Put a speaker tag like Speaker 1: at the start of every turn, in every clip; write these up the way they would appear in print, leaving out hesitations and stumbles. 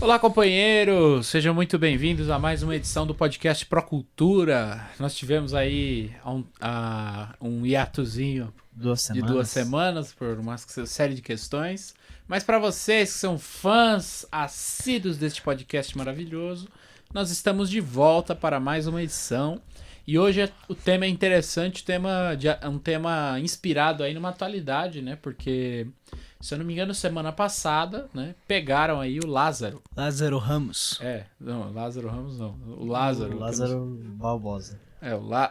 Speaker 1: Olá, companheiros! Sejam muito bem-vindos a mais uma edição do podcast Procultura. Nós tivemos aí um hiatozinho de 2 semanas por uma série de questões. Mas para vocês que são fãs assíduos deste podcast maravilhoso, nós estamos de volta para mais uma edição. E hoje o tema é interessante, um tema inspirado aí numa atualidade, né? Porque, se eu não me engano, semana passada, né? Pegaram aí o Lázaro.
Speaker 2: Lázaro Ramos.
Speaker 1: Não, Lázaro Ramos não. O Lázaro.
Speaker 2: O Lázaro Barbosa.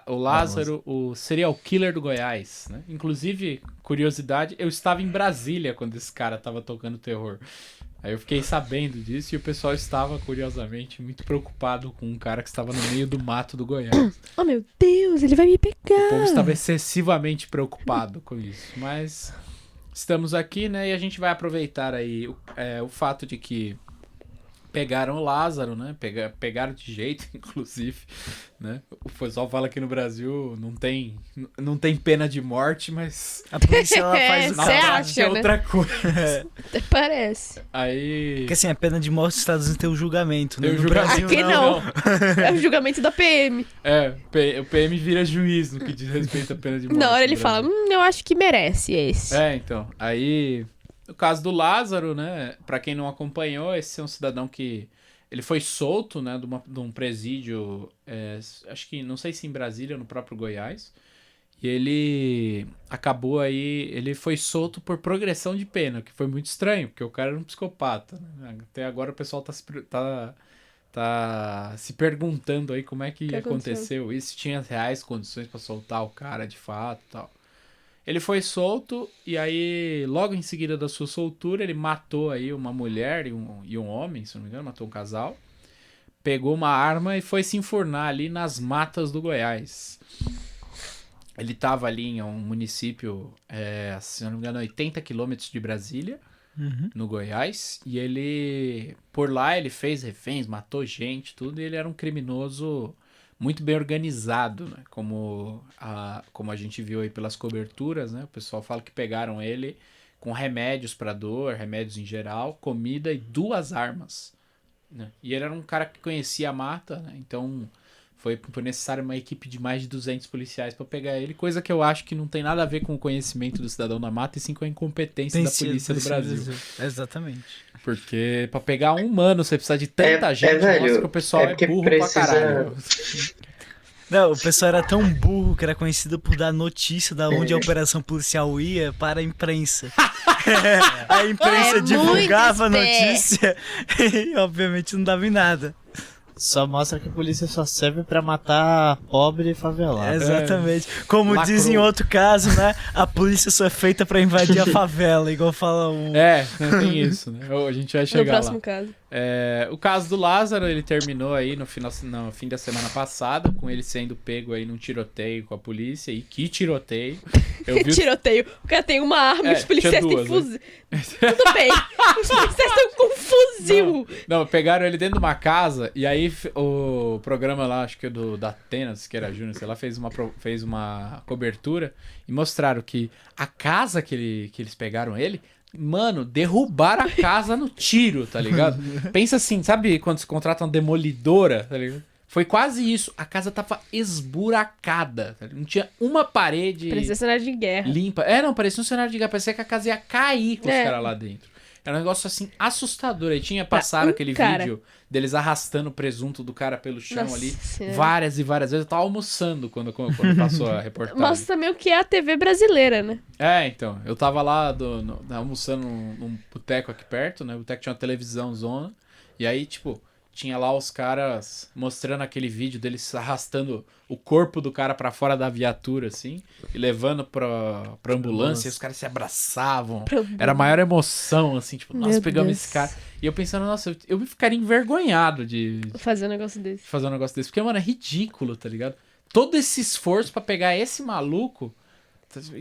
Speaker 1: O Lázaro, o serial killer do Goiás, né? Inclusive, curiosidade, eu estava em Brasília quando esse cara tava tocando terror. Aí eu fiquei sabendo disso e o pessoal estava, curiosamente, muito preocupado com um cara que estava no meio do mato do Goiás.
Speaker 3: Oh, meu Deus, ele vai me pegar!
Speaker 1: O povo estava excessivamente preocupado com isso. Mas estamos aqui, né? E a gente vai aproveitar aí o fato de que pegaram o Lázaro, né? Pegaram de jeito, inclusive, né? O pessoal fala que no Brasil não tem pena de morte, mas
Speaker 2: a polícia ela faz o
Speaker 1: na
Speaker 3: Cê
Speaker 1: prática
Speaker 3: acha,
Speaker 1: é
Speaker 3: né?
Speaker 1: outra coisa.
Speaker 3: Até parece.
Speaker 1: Aí...
Speaker 2: Porque assim, a pena de morte nos Estados Unidos tem o julgamento, né?
Speaker 1: Tem o
Speaker 2: No
Speaker 1: julgamento.
Speaker 2: Brasil
Speaker 3: Aqui não. É o julgamento da PM.
Speaker 1: O PM vira juiz no que diz respeito à pena de morte.
Speaker 3: Na hora ele
Speaker 1: no
Speaker 3: fala,
Speaker 1: Brasil.
Speaker 3: eu acho que merece esse.
Speaker 1: Então. Aí, no caso do Lázaro, né? Pra quem não acompanhou, esse é um cidadão que... Ele foi solto, né? De um presídio, acho que, não sei se em Brasília ou no próprio Goiás. E ele acabou aí... Ele foi solto por progressão de pena, que foi muito estranho, porque o cara era um psicopata, né? Até agora o pessoal tá se perguntando aí como é que aconteceu isso, se tinha reais condições pra soltar o cara de fato e tal. Ele foi solto e aí, logo em seguida da sua soltura, ele matou aí uma mulher e um homem, se não me engano, matou um casal. Pegou uma arma e foi se enfurnar ali nas matas do Goiás. Ele tava ali em um município, se não me engano, 80 quilômetros de Brasília, no Goiás. E ele, por lá, ele fez reféns, matou gente, tudo. E ele era um criminoso muito bem organizado, né? Como a gente viu aí pelas coberturas, né? O pessoal fala que pegaram ele com remédios para dor, remédios em geral, comida e 2 armas, né? E ele era um cara que conhecia a mata, né? Então foi necessário uma equipe de mais de 200 policiais para pegar ele, coisa que eu acho que não tem nada a ver com o conhecimento do cidadão da mata, e sim com a incompetência da polícia do Brasil.
Speaker 2: Exatamente.
Speaker 1: Porque pra pegar um humano você precisa de tanta gente,
Speaker 4: velho,
Speaker 1: mostra que o pessoal é burro pra caralho.
Speaker 2: Não, o pessoal era tão burro que era conhecido por dar notícia da onde a operação policial ia para a imprensa. A imprensa divulgava a notícia e obviamente não dava em nada.
Speaker 5: Só mostra que a polícia só serve pra matar pobre e favelado.
Speaker 2: Exatamente. Como
Speaker 1: Lacrou.
Speaker 2: diz em outro caso, né? A polícia só é feita pra invadir a favela, igual fala um...
Speaker 1: Tem isso, né? A gente vai
Speaker 3: No
Speaker 1: chegar lá.
Speaker 3: próximo caso.
Speaker 1: O caso do Lázaro, ele terminou aí no fim da semana passada, com ele sendo pego aí num tiroteio com a polícia. E que tiroteio. Eu vi...
Speaker 3: Tiroteio. O cara tem uma arma, os policiais
Speaker 1: tinha
Speaker 3: têm
Speaker 1: 2,
Speaker 3: fuzil. Tudo bem. Os policiais estão com fuzil.
Speaker 1: Não, pegaram ele dentro de uma casa e aí o programa lá, acho que da Atenas, que era Júnior, sei lá, fez uma cobertura e mostraram que a casa que eles pegaram ele, mano, derrubaram a casa no tiro, tá ligado? Pensa assim, sabe quando se contrata uma demolidora, tá ligado? Foi quase isso. A casa tava esburacada, tá ligado? Não tinha uma parede
Speaker 3: Parecia cenário de guerra.
Speaker 1: limpa. Não, parecia um cenário de guerra, parecia que a casa ia cair com os caras lá dentro. Era um negócio assim assustador. Aí passaram aquele vídeo deles arrastando o presunto do cara pelo chão.
Speaker 3: Nossa
Speaker 1: ali
Speaker 3: Senhora.
Speaker 1: várias e várias vezes. Eu tava almoçando quando passou a reportagem.
Speaker 3: Mostra também o que é a TV brasileira, né?
Speaker 1: Então. Eu tava lá almoçando num boteco aqui perto, né? O boteco tinha uma televisão zona. E aí, tipo, tinha lá os caras mostrando aquele vídeo deles arrastando o corpo do cara pra fora da viatura, assim, e levando pra ambulância, e os caras se abraçavam. Era a maior emoção, assim, tipo, nós
Speaker 3: Meu
Speaker 1: pegamos
Speaker 3: Deus.
Speaker 1: esse cara. E eu pensando, nossa, eu me ficaria envergonhado de
Speaker 3: Fazer um negócio desse.
Speaker 1: fazer um negócio desse. Porque, mano, é ridículo, tá ligado? Todo esse esforço pra pegar esse maluco.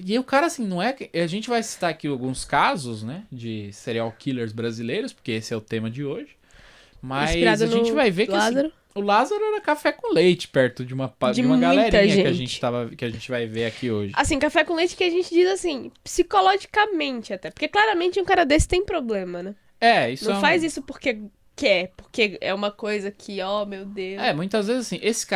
Speaker 1: E o cara, assim, não é... A gente vai citar aqui alguns casos, né, de serial killers brasileiros, porque esse é o tema de hoje. Mas
Speaker 3: Inspirado
Speaker 1: a gente
Speaker 3: no
Speaker 1: vai ver que
Speaker 3: Lázaro.
Speaker 1: assim, o Lázaro era café com leite perto de uma
Speaker 3: De
Speaker 1: galerinha
Speaker 3: muita
Speaker 1: que a gente vai ver aqui hoje.
Speaker 3: Assim, café com leite que a gente diz assim, psicologicamente até. Porque claramente um cara desse tem problema, né?
Speaker 1: Isso
Speaker 3: Não faz isso porque quer, porque é uma coisa que, meu Deus.
Speaker 1: Muitas vezes assim, esse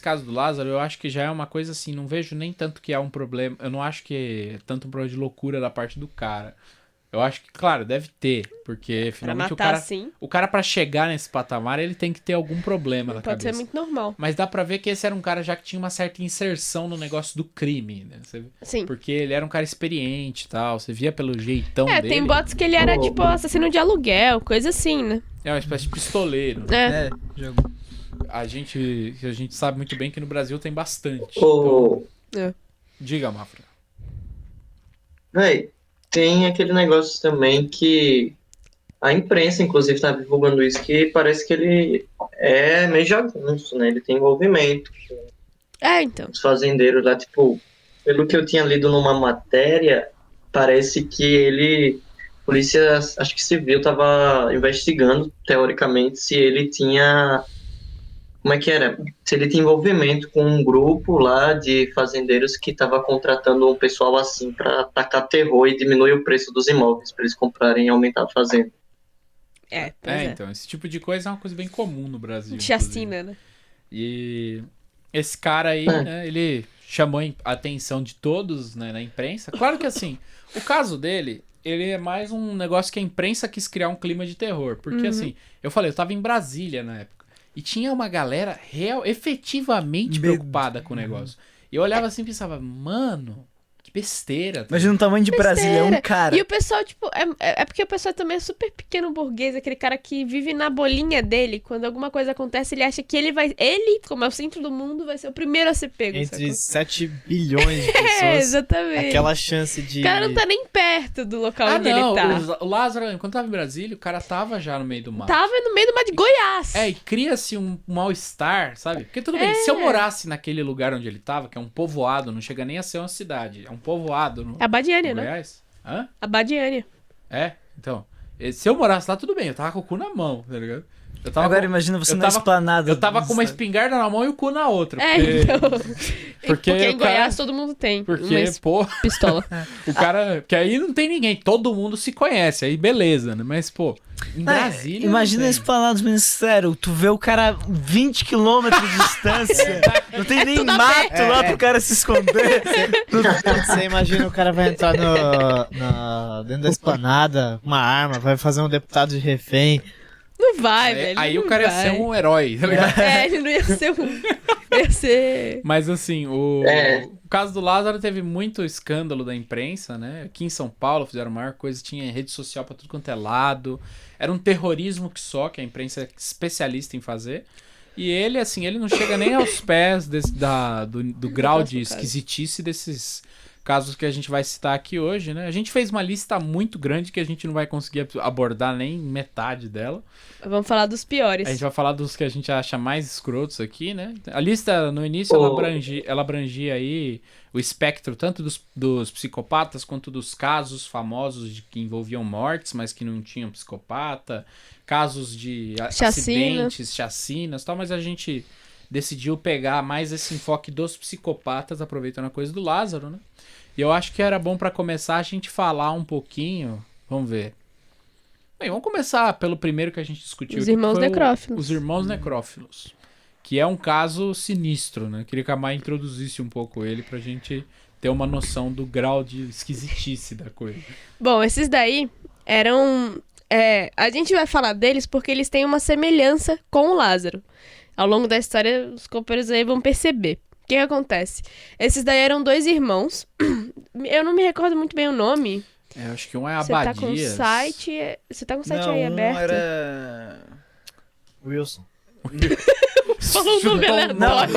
Speaker 1: caso do Lázaro, eu acho que já é uma coisa assim, não vejo nem tanto que é um problema, eu não acho que é tanto um problema de loucura da parte do cara. Eu acho que, claro, deve ter, porque finalmente o cara pra chegar nesse patamar, ele tem que ter algum problema na cabeça.
Speaker 3: Pode ser muito normal.
Speaker 1: Mas dá pra ver que esse era um cara já que tinha uma certa inserção no negócio do crime, né?
Speaker 3: Sim.
Speaker 1: Porque ele era um cara experiente e tal, você via pelo jeitão dele.
Speaker 3: Tem boatos que ele era, tipo, assassino de aluguel, coisa assim, né?
Speaker 1: É uma espécie de pistoleiro.
Speaker 2: Jogo.
Speaker 1: A gente sabe muito bem que no Brasil tem bastante. Diga, Mafra.
Speaker 4: Véi, tem aquele negócio também que a imprensa, inclusive, tá divulgando isso, que parece que ele é meio jagunço, né? Ele tem envolvimento com
Speaker 3: então.
Speaker 4: os fazendeiros lá, tipo, pelo que eu tinha lido numa matéria, parece que ele, polícia, acho que civil, tava investigando, teoricamente, se ele tinha... Como é que era? Se ele tinha envolvimento com um grupo lá de fazendeiros que estava contratando um pessoal assim para tacar terror e diminuir o preço dos imóveis para eles comprarem e aumentar a fazenda.
Speaker 1: Então, esse tipo de coisa é uma coisa bem comum no Brasil.
Speaker 3: Chacina, né?
Speaker 1: E esse cara aí, né, ele chamou a atenção de todos, né, na imprensa. Claro que assim, o caso dele, ele é mais um negócio que a imprensa quis criar um clima de terror. Porque assim, eu tava em Brasília na época. E tinha uma galera efetivamente preocupada com o negócio. E eu olhava assim e pensava, mano, que besteira.
Speaker 2: Imagina o tamanho de Brasília, é um cara.
Speaker 3: E o pessoal, tipo, é porque o pessoal também é super pequeno burguês, aquele cara que vive na bolinha dele. Quando alguma coisa acontece, ele acha que ele, como é o centro do mundo, vai ser o primeiro a ser pego.
Speaker 5: Entre 7 bilhões de pessoas.
Speaker 3: Exatamente.
Speaker 5: Aquela chance de...
Speaker 3: O cara não tá nem perto do local onde ele tá.
Speaker 1: O Lázaro, quando tava em Brasília, o cara tava já no meio do mato.
Speaker 3: Tava no meio do mato de Goiás.
Speaker 1: E cria-se um mal-estar, sabe? Porque tudo bem, se eu morasse naquele lugar onde ele tava, que é um povoado, não chega nem a ser uma cidade, é um povoado no
Speaker 3: Abadiânia,
Speaker 1: no
Speaker 3: né?
Speaker 1: Goiás. Hã?
Speaker 3: Abadiânia.
Speaker 1: Então, se eu morasse lá, tudo bem, eu tava com o cu na mão, tá ligado?
Speaker 2: Agora imagina você na esplanada.
Speaker 1: Eu tava com uma espingarda na mão e o cu na outra.
Speaker 3: Porque em Goiás todo mundo tem.
Speaker 1: Porque,
Speaker 3: pistola.
Speaker 1: O cara... Porque aí não tem ninguém, todo mundo se conhece, aí beleza, né? Mas, em Brasília...
Speaker 2: Imagina a esplanada do Ministério, tu vê o cara 20 km de distância, não tem nem mato lá pro cara se esconder.
Speaker 5: Você imagina o cara vai entrar dentro da esplanada, uma arma, vai fazer um deputado de refém.
Speaker 3: Não vai, velho.
Speaker 1: Aí o cara ia ser um herói, tá ligado?
Speaker 3: Ele não ia ser ia ser...
Speaker 1: Mas assim, o caso do Lázaro teve muito escândalo da imprensa, né? Aqui em São Paulo fizeram a maior coisa, tinha rede social pra tudo quanto é lado. Era um terrorismo que a imprensa é especialista em fazer. E ele, assim, ele não chega nem aos pés do grau de esquisitice desses casos que a gente vai citar aqui hoje, né? A gente fez uma lista muito grande que a gente não vai conseguir abordar nem metade dela.
Speaker 3: Vamos falar dos piores.
Speaker 1: A gente vai falar dos que a gente acha mais escrotos aqui, né? A lista, no início, ela abrangia aí o espectro tanto dos psicopatas quanto dos casos famosos que envolviam mortes, mas que não tinham psicopata, casos de acidentes, chacinas e tal, mas a gente decidiu pegar mais esse enfoque dos psicopatas, aproveitando a coisa do Lázaro, né? E eu acho que era bom pra começar a gente falar um pouquinho, vamos ver. Bem, vamos começar pelo primeiro que a gente discutiu.
Speaker 3: Os irmãos necrófilos.
Speaker 1: Os irmãos necrófilos. Que é um caso sinistro, né? Queria que a Mai introduzisse um pouco ele pra gente ter uma noção do grau de esquisitice da coisa.
Speaker 3: Bom, esses daí eram... a gente vai falar deles porque eles têm uma semelhança com o Lázaro. Ao longo da história, os companheiros aí vão perceber. O que acontece? Esses daí eram 2 irmãos. Eu não me recordo muito bem o nome.
Speaker 1: Eu acho que um é Abadias.
Speaker 3: Você tá com o site aí aberto?
Speaker 2: Não, era...
Speaker 5: Wilson.
Speaker 3: Falou o nome aleatório.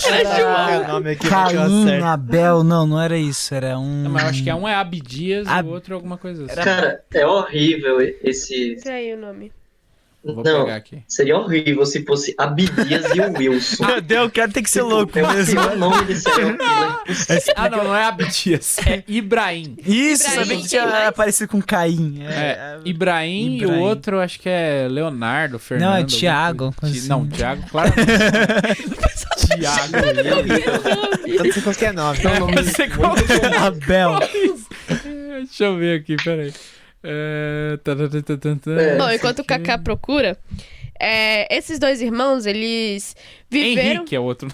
Speaker 5: Era o nome aqui.
Speaker 2: Caim, Abel, não era isso, era um...
Speaker 1: Não, mas eu acho que um é Abdias e o outro é alguma coisa assim.
Speaker 4: Cara, é horrível esse...
Speaker 3: Esse aí o nome.
Speaker 1: Vou pegar aqui.
Speaker 4: Seria horrível se fosse Abdias e o Wilson.
Speaker 2: Meu Deus, o cara tem que ser louco mesmo.
Speaker 4: O nome desse
Speaker 1: Não é Abdias, é Ibrahim.
Speaker 2: Isso, sabia que tinha parecido com Caim.
Speaker 1: Ibrahim e o outro acho que é Leonardo, Fernando.
Speaker 2: Não, é Tiago.
Speaker 1: Não, Tiago, claro. Tiago.
Speaker 5: Pode ser qualquer nome.
Speaker 1: Abel.
Speaker 2: Abel.
Speaker 1: Deixa eu ver aqui, peraí.
Speaker 3: Bom, enquanto o Kaká procura, esses dois irmãos, eles viveram...
Speaker 1: Henrique é outro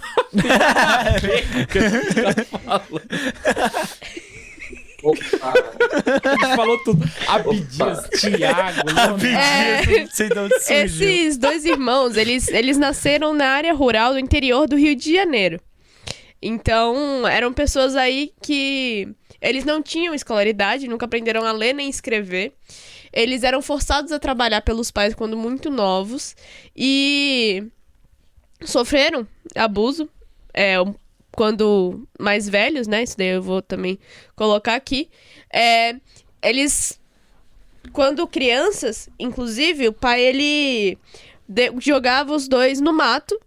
Speaker 4: Opa.
Speaker 1: A gente falou tudo. Abdias, Thiago,
Speaker 2: Abdias, sei de onde surgiu.
Speaker 3: Esses dois irmãos, eles nasceram na área rural do interior do Rio de Janeiro. Então, eram pessoas aí que... Eles não tinham escolaridade, nunca aprenderam a ler nem escrever. Eles eram forçados a trabalhar pelos pais quando muito novos. E sofreram abuso quando mais velhos, né? Isso daí eu vou também colocar aqui. Eles, quando crianças, inclusive, o pai, ele jogava os dois no mato,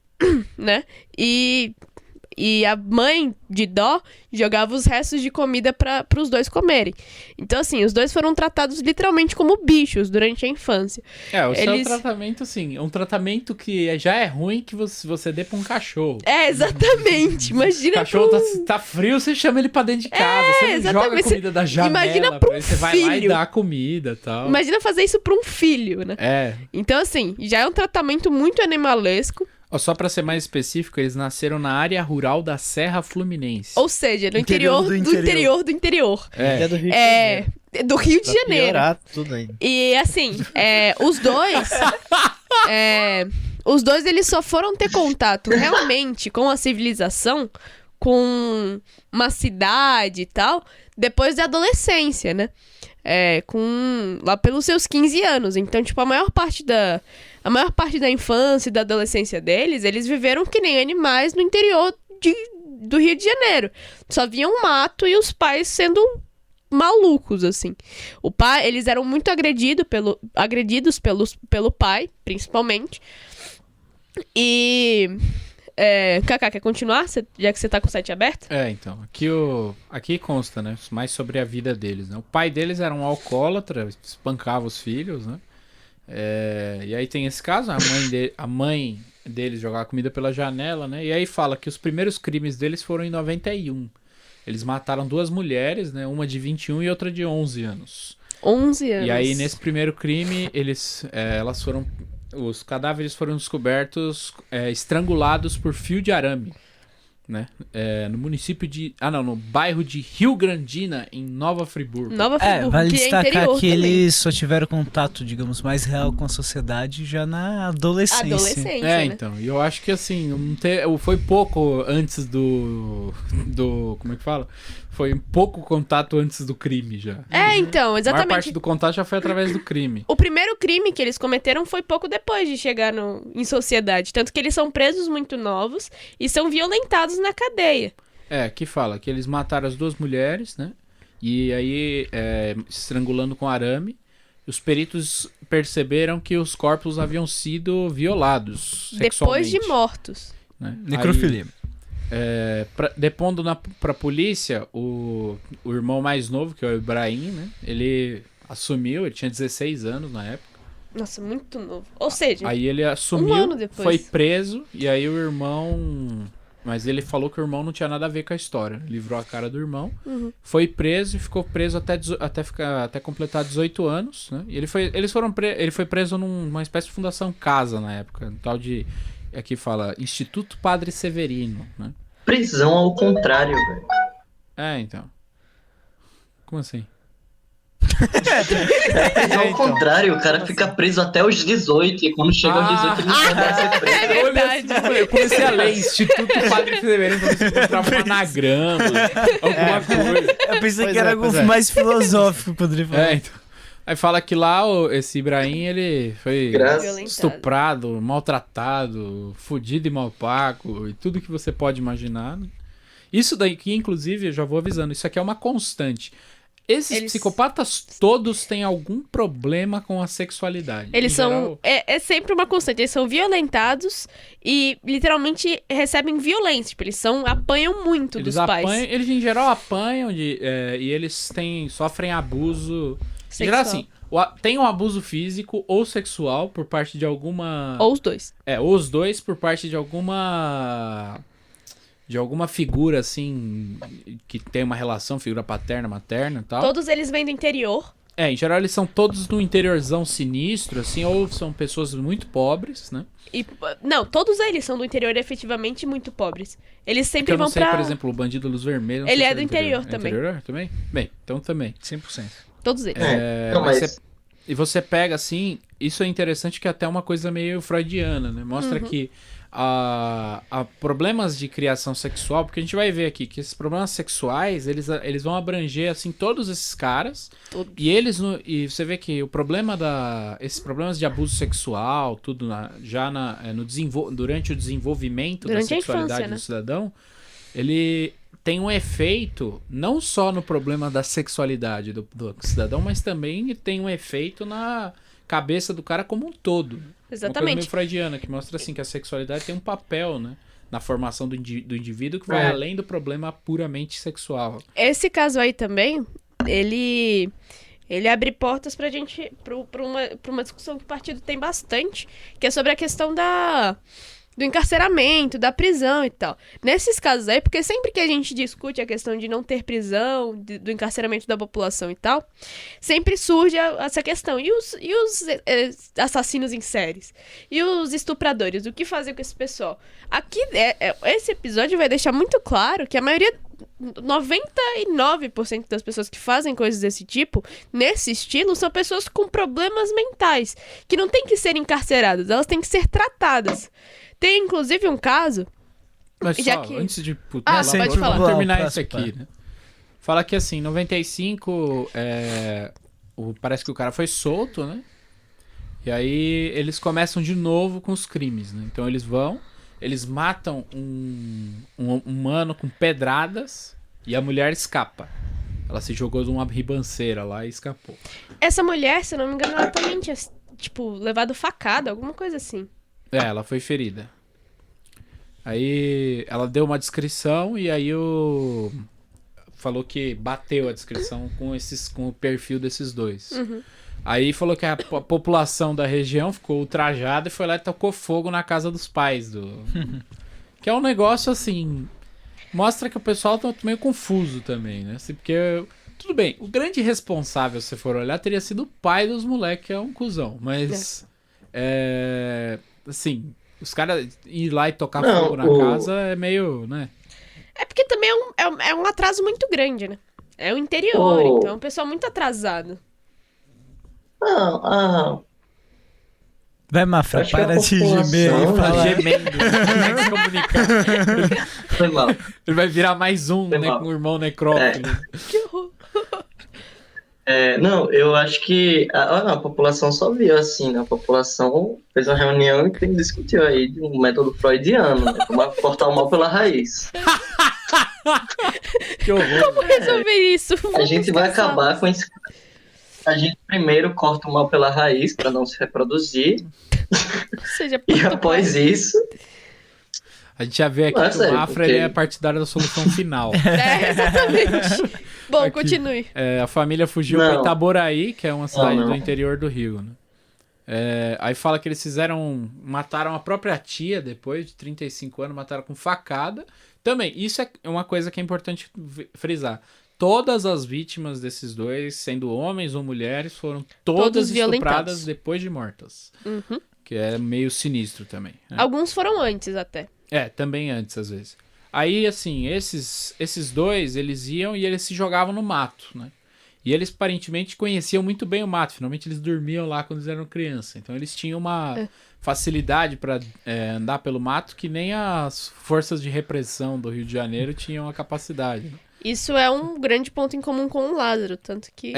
Speaker 3: né? E a mãe de Dó jogava os restos de comida para os dois comerem. Então, assim, os dois foram tratados literalmente como bichos durante a infância.
Speaker 1: O seu tratamento, assim, um tratamento que já é ruim que você dê pra um cachorro.
Speaker 3: Exatamente. Imagina.
Speaker 1: O cachorro tá frio, você chama ele pra dentro de casa. Você não joga a comida da janela.
Speaker 3: Imagina pra um
Speaker 1: você vai lá e dá a comida e tal.
Speaker 3: Imagina fazer isso pra um filho, né? Então, assim, já é um tratamento muito animalesco.
Speaker 1: Só pra ser mais específico, eles nasceram na área rural da Serra Fluminense.
Speaker 3: Ou seja, no interior do interior do interior.
Speaker 5: Do Rio de Janeiro.
Speaker 3: Do Rio de Janeiro.
Speaker 5: Piorar tudo ainda.
Speaker 3: E assim, os dois... os dois, eles só foram ter contato realmente com a civilização, com uma cidade e tal, depois da adolescência, né? Lá pelos seus 15 anos. Então, tipo, a maior parte da infância e da adolescência deles, eles viveram que nem animais no interior do Rio de Janeiro. Só viam mato e os pais sendo malucos, assim. Eles eram muito agredidos pelo pai, principalmente. E... Kaká, quer continuar? Já que você tá com o site aberto?
Speaker 1: Então. Aqui consta, né? Mais sobre a vida deles, né? O pai deles era um alcoólatra, espancava os filhos, né? E aí tem esse caso, a mãe deles jogava comida pela janela, né? E aí fala que os primeiros crimes deles foram em 91. Eles mataram 2 mulheres, né? Uma de 21 e outra de 11 anos.
Speaker 3: 11 anos.
Speaker 1: E aí, nesse primeiro crime, os cadáveres foram descobertos estrangulados por fio de arame, né? No município no bairro de Rio Grandina, em Nova Friburgo.
Speaker 2: Vale destacar que
Speaker 3: também.
Speaker 2: eles só tiveram contato, digamos, mais real com a sociedade já na adolescência.
Speaker 3: Né?
Speaker 1: Então, e eu acho que assim, foi pouco antes do como é que fala? Foi pouco contato antes do crime já.
Speaker 3: Então, exatamente.
Speaker 1: A maior parte do contato já foi através do crime.
Speaker 3: O primeiro crime que eles cometeram foi pouco depois de chegar em sociedade. Tanto que eles são presos muito novos e são violentados na cadeia.
Speaker 1: Que fala que eles mataram as 2 mulheres, né? E aí, estrangulando com arame. Os peritos perceberam que os corpos haviam sido violados
Speaker 3: depois
Speaker 1: sexualmente.
Speaker 3: de mortos.
Speaker 1: Né?
Speaker 2: Necrofilia.
Speaker 1: Depondo pra polícia, o irmão mais novo, que é o Ibrahim, né? Ele assumiu, ele tinha 16 anos na época.
Speaker 3: Nossa, muito novo. Ou seja,
Speaker 1: aí ele assumiu,
Speaker 3: 1 ano depois.
Speaker 1: foi preso, e aí o irmão... Mas ele falou que o irmão não tinha nada a ver com a história. Livrou a cara do irmão, foi preso e ficou preso até completar 18 anos, né? E ele foi preso numa espécie de Fundação Casa na época, um tal de... Aqui fala Instituto Padre Severino, né?
Speaker 4: Prisão ao contrário, velho.
Speaker 1: Então. Como assim?
Speaker 4: Ao contrário, o cara fica preso até os 18 e quando chega aos 18 ele não pode ser preso.
Speaker 3: É verdade.
Speaker 1: Eu comecei a ler Instituto Padre Severino pra ver se encontrava um anagrama, alguma coisa.
Speaker 2: Eu pensei que era algo mais filosófico, poderia falar.
Speaker 1: Então. Aí fala que lá esse Ibrahim, ele foi estuprado, maltratado, fudido e mal pago, e tudo que você pode imaginar. Isso daqui, inclusive, eu já vou avisando, isso aqui é uma constante. Esses psicopatas todos têm algum problema com a sexualidade.
Speaker 3: Eles são... É sempre uma constante. Eles são violentados e literalmente recebem violência. Tipo, eles apanham muito dos pais.
Speaker 1: Eles, em geral, apanham e eles sofrem abuso... Em geral, assim, tem um abuso físico ou sexual por parte de alguma...
Speaker 3: Ou os dois.
Speaker 1: Ou os dois por parte de alguma figura, assim, que tem uma relação, figura paterna, materna e tal.
Speaker 3: Todos eles vêm do interior.
Speaker 1: Em geral eles são todos no interiorzão sinistro, assim, ou são pessoas muito pobres, né?
Speaker 3: Não, todos eles são do interior efetivamente muito pobres. Eles sempre
Speaker 1: eu não
Speaker 3: vão
Speaker 1: sei,
Speaker 3: pra...
Speaker 1: por exemplo, o Bandido Luz Vermelha...
Speaker 3: Ele é do interior também.
Speaker 1: Interior também? Bem, então também.
Speaker 2: 100%.
Speaker 3: Todos eles.
Speaker 4: Não, mas...
Speaker 1: E você pega, assim, isso é interessante que é até uma coisa meio freudiana, né? Mostra que a problemas de criação sexual, porque a gente vai ver aqui que esses problemas sexuais, eles vão abranger, assim, todos esses caras.
Speaker 3: Todos.
Speaker 1: E você vê que o problema esses problemas de abuso sexual, tudo durante o desenvolvimento da sexualidade
Speaker 3: infância, né?
Speaker 1: do cidadão, ele tem um efeito não só no problema da sexualidade do cidadão, mas também tem um efeito na cabeça do cara como um todo. Uma coisa meio
Speaker 3: Exatamente.
Speaker 1: freudiana, que mostra assim que a sexualidade tem um papel, né, na formação do indivíduo que vai além do problema puramente sexual.
Speaker 3: Esse caso aí também, ele abre portas pra gente, pra uma discussão que o partido tem bastante, que é sobre a questão do encarceramento, da prisão e tal. Nesses casos aí, porque sempre que a gente discute a questão de não ter prisão, do encarceramento da população e tal, sempre surge essa questão. E os assassinos em séries? E os estupradores? O que fazer com esse pessoal? Aqui, esse episódio vai deixar muito claro que a maioria... 99% das pessoas que fazem coisas desse tipo, nesse estilo, são pessoas com problemas mentais, que não têm que ser encarceradas, elas têm que ser tratadas. Tem, inclusive, um caso...
Speaker 1: Mas
Speaker 3: já
Speaker 1: só,
Speaker 3: que...
Speaker 1: antes de
Speaker 3: pode falar.
Speaker 1: vamos terminar
Speaker 2: Próximo,
Speaker 1: isso aqui, né? Fala que, assim, em 95, parece que o cara foi solto, né? E aí eles começam de novo com os crimes, né? Então eles matam um humano com pedradas e a mulher escapa. Ela se jogou de uma ribanceira lá e escapou.
Speaker 3: Essa mulher, se eu não me engano, ela também tinha, tipo, levado facada, alguma coisa assim.
Speaker 1: Ela foi ferida. Aí ela deu uma descrição e aí falou que bateu a descrição com o perfil desses dois. Aí falou que a população da região ficou ultrajada e foi lá e tocou fogo na casa dos pais que é um negócio assim, mostra que o pessoal tá meio confuso também, né? Assim, porque, tudo bem, o grande responsável, se for olhar, teria sido o pai dos moleques, que é um cuzão, mas assim, os caras ir lá e tocar fogo na casa é meio, né?
Speaker 3: É porque também é um atraso muito grande, né? É o interior, então é um pessoal muito atrasado.
Speaker 2: Vai, Mafra,
Speaker 4: Acho que
Speaker 2: para
Speaker 4: a
Speaker 2: de gemer
Speaker 4: população,
Speaker 2: e
Speaker 1: Tá
Speaker 2: falar.
Speaker 1: gemendo, como é que se comunicar?
Speaker 4: Foi mal.
Speaker 1: Ele vai virar mais um,
Speaker 4: Foi
Speaker 1: né,
Speaker 4: mal.
Speaker 1: com o irmão necrófilo.
Speaker 3: Que horror.
Speaker 4: Não, eu acho que a população só viu assim, né? A população fez uma reunião e discutiu aí de um método freudiano, né? Como cortar o mal pela raiz.
Speaker 1: Que horror.
Speaker 3: Como resolver isso?
Speaker 4: A gente vai acabar com isso. A gente primeiro corta o mal pela raiz para não se reproduzir.
Speaker 3: Seja
Speaker 4: E após isso,
Speaker 1: A gente já vê aqui que
Speaker 4: sério,
Speaker 1: o Mafra
Speaker 4: porque-
Speaker 1: ele é partidário da solução final.
Speaker 3: exatamente. Bom,
Speaker 1: Aqui.
Speaker 3: continue.
Speaker 1: A família fugiu para
Speaker 4: Não.
Speaker 1: Itaboraí, que é uma cidade
Speaker 4: Não.
Speaker 1: do interior do Rio, né? Aí fala que eles mataram a própria tia depois de 35 anos, mataram com facada. Também, isso é uma coisa que é importante frisar. Todas as vítimas desses dois, sendo homens ou mulheres, foram todas
Speaker 3: Todos
Speaker 1: estupradas
Speaker 3: violentados.
Speaker 1: depois de mortas.
Speaker 3: Uhum.
Speaker 1: Que é meio sinistro também. Né?
Speaker 3: Alguns foram antes até.
Speaker 1: Também antes, às vezes. Aí, assim, esses dois, eles iam e eles se jogavam no mato, né? E eles, aparentemente, conheciam muito bem o mato. Finalmente, eles dormiam lá quando eles eram crianças. Então, eles tinham uma facilidade para andar pelo mato que nem as forças de repressão do Rio de Janeiro tinham a capacidade. Né?
Speaker 3: Isso é um grande ponto em comum com o Lázaro, tanto que...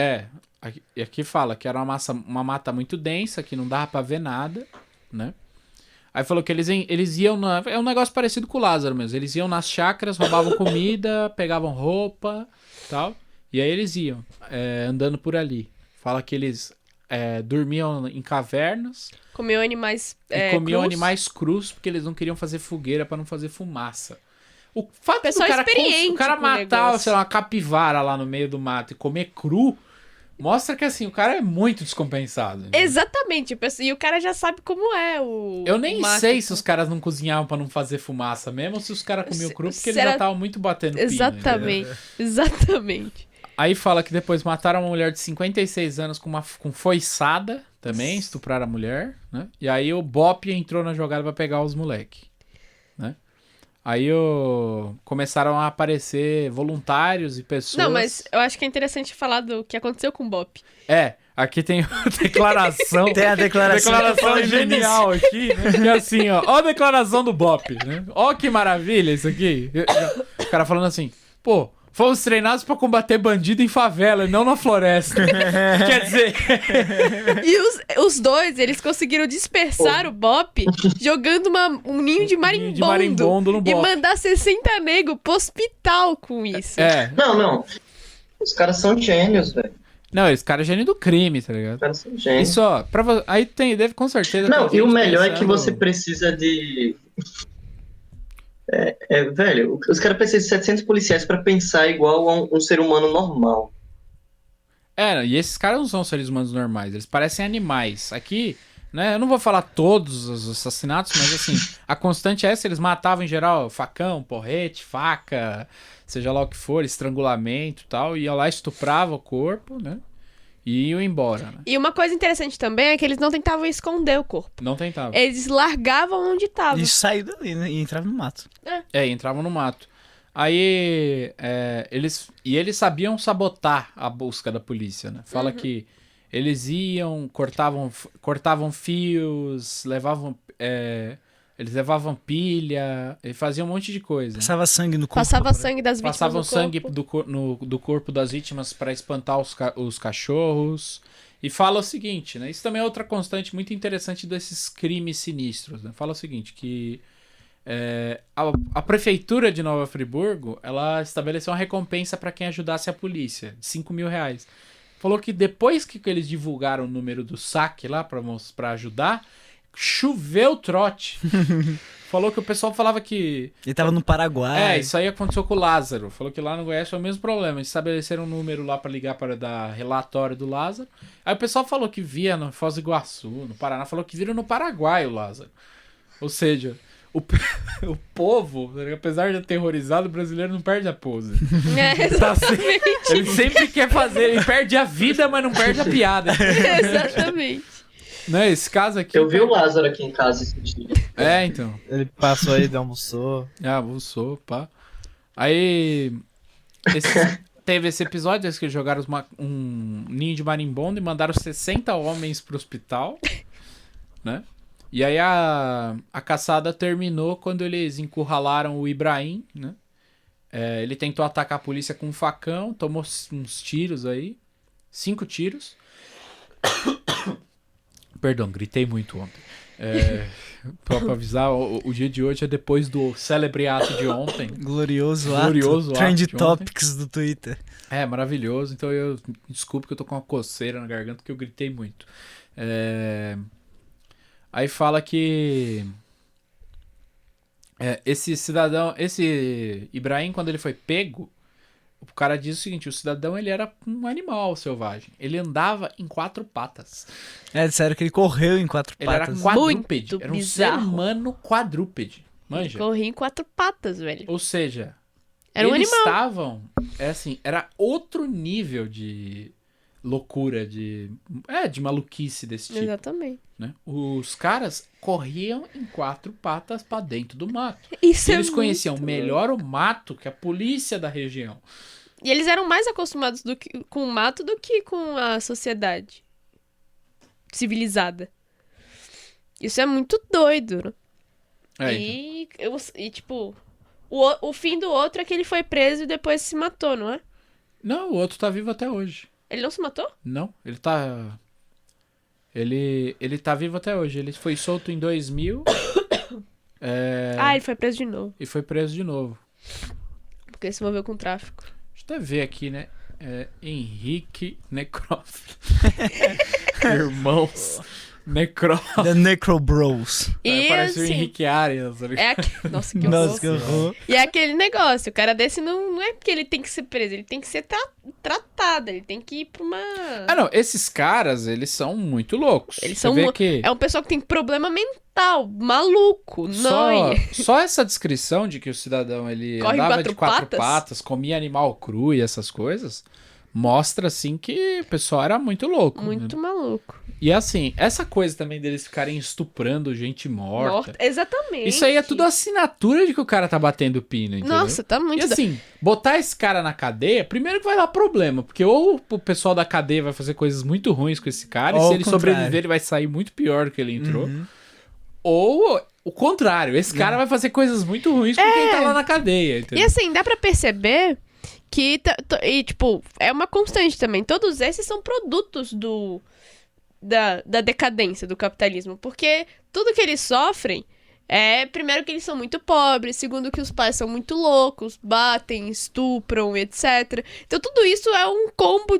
Speaker 1: Aqui fala que era uma mata muito densa, que não dava pra ver nada, né? Aí falou que eles iam é um negócio parecido com o Lázaro mesmo. Eles iam nas chácaras, roubavam comida, pegavam roupa, tal. E aí eles iam andando por ali. Fala que eles dormiam em cavernas.
Speaker 3: Comiam animais
Speaker 1: E comiam
Speaker 3: crus.
Speaker 1: animais crus, porque eles não queriam fazer fogueira pra não fazer fumaça. O fato
Speaker 3: Pessoal
Speaker 1: do cara,
Speaker 3: experiente
Speaker 1: o cara
Speaker 3: com o
Speaker 1: matar,
Speaker 3: negócio.
Speaker 1: sei lá, uma capivara lá no meio do mato e comer cru, mostra que, assim, o cara é muito descompensado. Né?
Speaker 3: Exatamente. E o cara já sabe como é o...
Speaker 1: Eu nem
Speaker 3: o mato.
Speaker 1: sei se os caras não cozinhavam pra não fazer fumaça mesmo, ou se os caras comiam cru, porque eles
Speaker 3: Será-
Speaker 1: já estavam muito batendo pino.
Speaker 3: Exatamente. Exatamente.
Speaker 1: Aí fala que depois mataram uma mulher de 56 anos com foiçada também, estupraram a mulher, né? E aí o BOPE entrou na jogada pra pegar os moleque, né? Aí começaram a aparecer voluntários e pessoas...
Speaker 3: Não, mas eu acho que é interessante falar do que aconteceu com o BOPE.
Speaker 1: Aqui tem a declaração.
Speaker 2: Tem a declaração.
Speaker 1: Declaração genial aqui, né? Que é assim, ó a declaração do BOPE, né? Ó que maravilha isso aqui. O cara falando assim, pô, fomos treinados pra combater bandido em favela e não na floresta. Quer dizer...
Speaker 3: E os dois, eles conseguiram dispersar o BOPE jogando um ninho de marimbondo
Speaker 1: no
Speaker 3: e
Speaker 1: BOPE.
Speaker 3: mandar 60 negros pro hospital com isso.
Speaker 4: Não. Os caras são gênios, velho.
Speaker 1: Não, esse cara é gênio do crime, tá ligado?
Speaker 4: Os caras são gênios.
Speaker 1: Isso, ó, aí deve com certeza...
Speaker 4: Não,
Speaker 1: tem
Speaker 4: e o
Speaker 1: gente
Speaker 4: melhor é que
Speaker 1: pensando-
Speaker 4: você precisa de... velho, os caras precisam de 700 policiais pra pensar igual a um ser humano normal.
Speaker 1: E esses caras não são seres humanos normais, eles parecem animais. Aqui, né, eu não vou falar todos os assassinatos, mas assim, a constante é essa, eles matavam em geral facão, porrete, faca, seja lá o que for, estrangulamento e tal, iam lá, estuprava o corpo, né, e iam embora, né.
Speaker 3: E uma coisa interessante também é que eles não tentavam esconder o corpo.
Speaker 1: Não tentava.
Speaker 3: Eles largavam onde tava.
Speaker 2: E saiu dali, né? E entrava no mato.
Speaker 1: Entravam no mato. Aí, eles sabiam sabotar a busca da polícia, né? Fala que eles iam, cortavam fios, eles levavam pilha, e faziam um monte de coisa.
Speaker 2: Passava sangue no corpo.
Speaker 3: Passava sangue das vítimas
Speaker 1: Passavam
Speaker 3: no
Speaker 1: sangue
Speaker 3: corpo.
Speaker 1: do corpo das vítimas para espantar os cachorros. E fala o seguinte, né? Isso também é outra constante muito interessante desses crimes sinistros, né? Fala o seguinte, que a prefeitura de Nova Friburgo, ela estabeleceu uma recompensa para quem ajudasse a polícia, de R$5.000. Falou que depois que eles divulgaram o número do saque lá para ajudar, choveu trote. Falou que o pessoal falava que...
Speaker 2: Ele tava no Paraguai.
Speaker 1: isso aí aconteceu com o Lázaro. Falou que lá no Goiás foi o mesmo problema. Eles estabeleceram um número lá para ligar para dar relatório do Lázaro. Aí o pessoal falou que via no Foz do Iguaçu, no Paraná. Falou que viram no Paraguai o Lázaro. Ou seja... O povo, apesar de aterrorizado, o brasileiro não perde a pose. Ele sempre quer fazer, ele perde a vida, mas não perde a piada.
Speaker 3: Exatamente.
Speaker 1: Né, esse caso aqui...
Speaker 4: Eu vi o Lázaro aqui em casa esse dia.
Speaker 1: Então.
Speaker 5: Ele passou aí, almoçou.
Speaker 1: Almoçou, pá. Aí... Teve esse episódio, que eles jogaram um ninho de marimbondo e mandaram 60 homens pro hospital, né? E aí a caçada terminou quando eles encurralaram o Ibrahim, né? Ele tentou atacar a polícia com um facão, tomou uns tiros aí. 5 tiros. Perdão, gritei muito ontem. Pra avisar, o dia de hoje é depois do célebre ato de ontem.
Speaker 2: Glorioso
Speaker 1: Glorioso
Speaker 2: ato. Trend
Speaker 1: ato de
Speaker 2: Topics do Twitter.
Speaker 1: Maravilhoso. Então desculpe que eu tô com uma coceira na garganta porque eu gritei muito. Aí fala que esse cidadão, esse Ibrahim, quando ele foi pego, o cara diz o seguinte, o cidadão ele era um animal selvagem. Ele andava em 4 patas.
Speaker 2: Disseram que ele correu em 4
Speaker 1: Ele
Speaker 2: patas.
Speaker 1: era quadrúpede.
Speaker 3: Muito
Speaker 1: Era um
Speaker 3: bizarro.
Speaker 1: ser humano quadrúpede. Manja?
Speaker 3: Corria em 4 patas, velho.
Speaker 1: Ou seja,
Speaker 3: Era um
Speaker 1: eles
Speaker 3: animal.
Speaker 1: estavam, era outro nível de loucura, de maluquice desse tipo.
Speaker 3: Exatamente.
Speaker 1: Né? Os caras corriam em 4 patas pra dentro do mato.
Speaker 3: Isso
Speaker 1: Eles
Speaker 3: é
Speaker 1: conheciam
Speaker 3: muito
Speaker 1: melhor o mato que a polícia da região.
Speaker 3: E eles eram mais acostumados com o mato do que com a sociedade civilizada. Isso é muito doido.
Speaker 1: Então.
Speaker 3: E tipo, o fim do outro é que ele foi preso e depois se matou, não é?
Speaker 1: Não, o outro tá vivo até hoje.
Speaker 3: Ele não se matou?
Speaker 1: Não, ele tá... Ele tá vivo até hoje. Ele foi solto em 2000.
Speaker 3: Ele foi preso de novo.
Speaker 1: E foi preso de novo.
Speaker 3: Porque ele se envolveu com tráfico.
Speaker 1: Deixa eu até ver aqui, né? Henrique Necroff. Irmãos Necroff.
Speaker 2: The Necro Bros.
Speaker 3: E
Speaker 1: Parece o
Speaker 3: assim,
Speaker 1: Henrique Arias.
Speaker 3: Nossa, que horror.
Speaker 2: Nossa, que horror.
Speaker 3: E é aquele negócio, o cara desse não é porque ele tem que ser preso, ele tem que ser tratado, ele tem que ir pra uma...
Speaker 1: Não, esses caras, eles são muito loucos.
Speaker 3: Eles
Speaker 1: Você
Speaker 3: são
Speaker 1: vê que
Speaker 3: É um pessoal que tem problema mental, maluco, nóia.
Speaker 1: só essa descrição de que o cidadão ele
Speaker 3: Corre em
Speaker 1: andava
Speaker 3: 4
Speaker 1: de 4
Speaker 3: patas?
Speaker 1: patas, comia animal cru e essas coisas, mostra, assim, que o pessoal era muito louco.
Speaker 3: Muito
Speaker 1: né?
Speaker 3: maluco.
Speaker 1: E assim, essa coisa também deles ficarem estuprando gente morta.
Speaker 3: Exatamente.
Speaker 1: Isso aí é tudo assinatura de que o cara tá batendo pino, entendeu?
Speaker 3: Nossa, tá muito...
Speaker 1: E assim, botar esse cara na cadeia, primeiro que vai dar problema, porque ou o pessoal da cadeia vai fazer coisas muito ruins com esse cara, e se ele sobreviver, ele vai sair muito pior do que ele entrou. Ou o contrário, esse cara vai fazer coisas muito ruins com quem tá lá na cadeia, entendeu?
Speaker 3: E assim, dá pra perceber que, tipo, é uma constante também. Todos esses são produtos da decadência do capitalismo. Porque tudo que eles sofrem primeiro que eles são muito pobres, segundo que os pais são muito loucos, batem, estupram, etc. Então tudo isso é um combo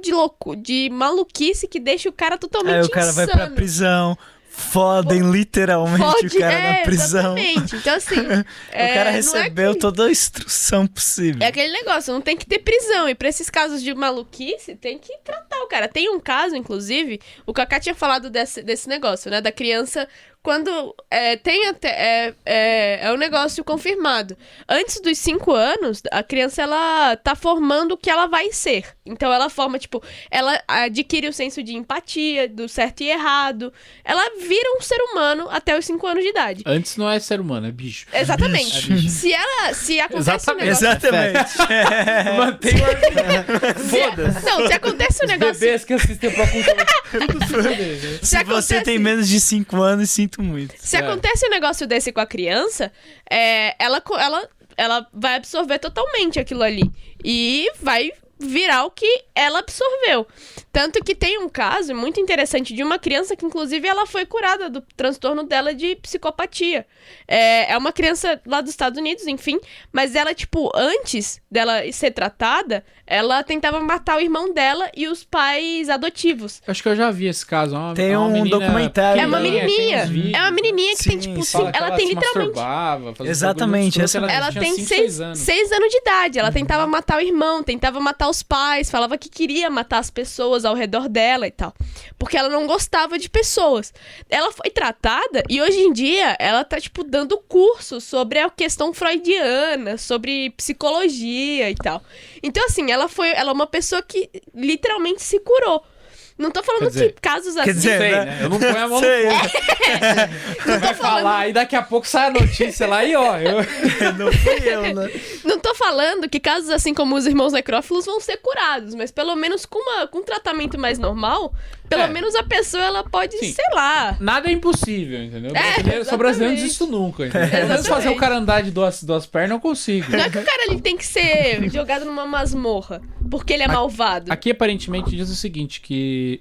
Speaker 3: de maluquice que deixa o cara totalmente insano.
Speaker 2: Aí o cara vai pra prisão, fodem literalmente o cara na prisão.
Speaker 3: Exatamente. Então assim...
Speaker 2: o cara recebeu toda a instrução possível.
Speaker 3: É aquele negócio, não tem que ter prisão. E pra esses casos de maluquice, tem que tratar o cara. Tem um caso, inclusive, o Kaká tinha falado desse negócio, né? Da criança... Quando tem até... É um negócio confirmado. Antes dos 5 anos, a criança, ela tá formando o que ela vai ser. Então, ela forma, tipo... Ela adquire o senso de empatia, do certo e errado. Ela vira um ser humano até os 5 anos de idade.
Speaker 1: Antes não é ser humano, é bicho.
Speaker 3: Exatamente.
Speaker 1: É bicho.
Speaker 3: Se acontece um negócio...
Speaker 2: Exatamente.
Speaker 1: Mantém o argumento. Foda-se.
Speaker 3: Não, se acontece um negócio...
Speaker 1: Bebês que assistem pra cultura, tudo se fuder, né?
Speaker 2: Se você tem menos de 5 anos, sinto muito.
Speaker 3: Se acontece um negócio desse com a criança, ela vai absorver totalmente aquilo ali. E vai virar o que ela absorveu. Tanto que tem um caso muito interessante de uma criança que, inclusive, ela foi curada do transtorno dela de psicopatia. É uma criança lá dos Estados Unidos, enfim, mas ela, tipo, antes dela ser tratada, ela tentava matar o irmão dela e os pais adotivos.
Speaker 1: Acho que eu já vi esse caso.
Speaker 2: Tem um documentário.
Speaker 3: É uma menininha.
Speaker 1: É
Speaker 3: uma menininha que tem, tipo, ela tem literalmente...
Speaker 2: Exatamente.
Speaker 3: Ela tem 6 anos de idade. Ela tentava matar o irmão, tentava matar os pais, falava que queria matar as pessoas ao redor dela e tal. Porque ela não gostava de pessoas. Ela foi tratada e hoje em dia ela tá, tipo, dando curso sobre a questão freudiana, sobre psicologia e tal. Então, assim, ela é uma pessoa que literalmente se curou. Não tô falando que casos assim...
Speaker 2: Quer dizer,
Speaker 1: né? Eu não ponho a mão no fogo. Você vai falar, e daqui a pouco sai a notícia lá e ó...
Speaker 2: Não fui eu, né?
Speaker 3: Não tô falando que casos assim como os irmãos necrófilos vão ser curados, mas pelo menos com um tratamento mais normal, pelo menos a pessoa ela pode, sei lá...
Speaker 1: Nada é impossível, entendeu? Sou brasileiro, não desisto nunca. Pelo menos fazer o cara andar de duas pernas eu consigo.
Speaker 3: Não é que o cara ele tem que ser jogado numa masmorra, porque ele é malvado.
Speaker 1: Aqui aparentemente diz o seguinte, que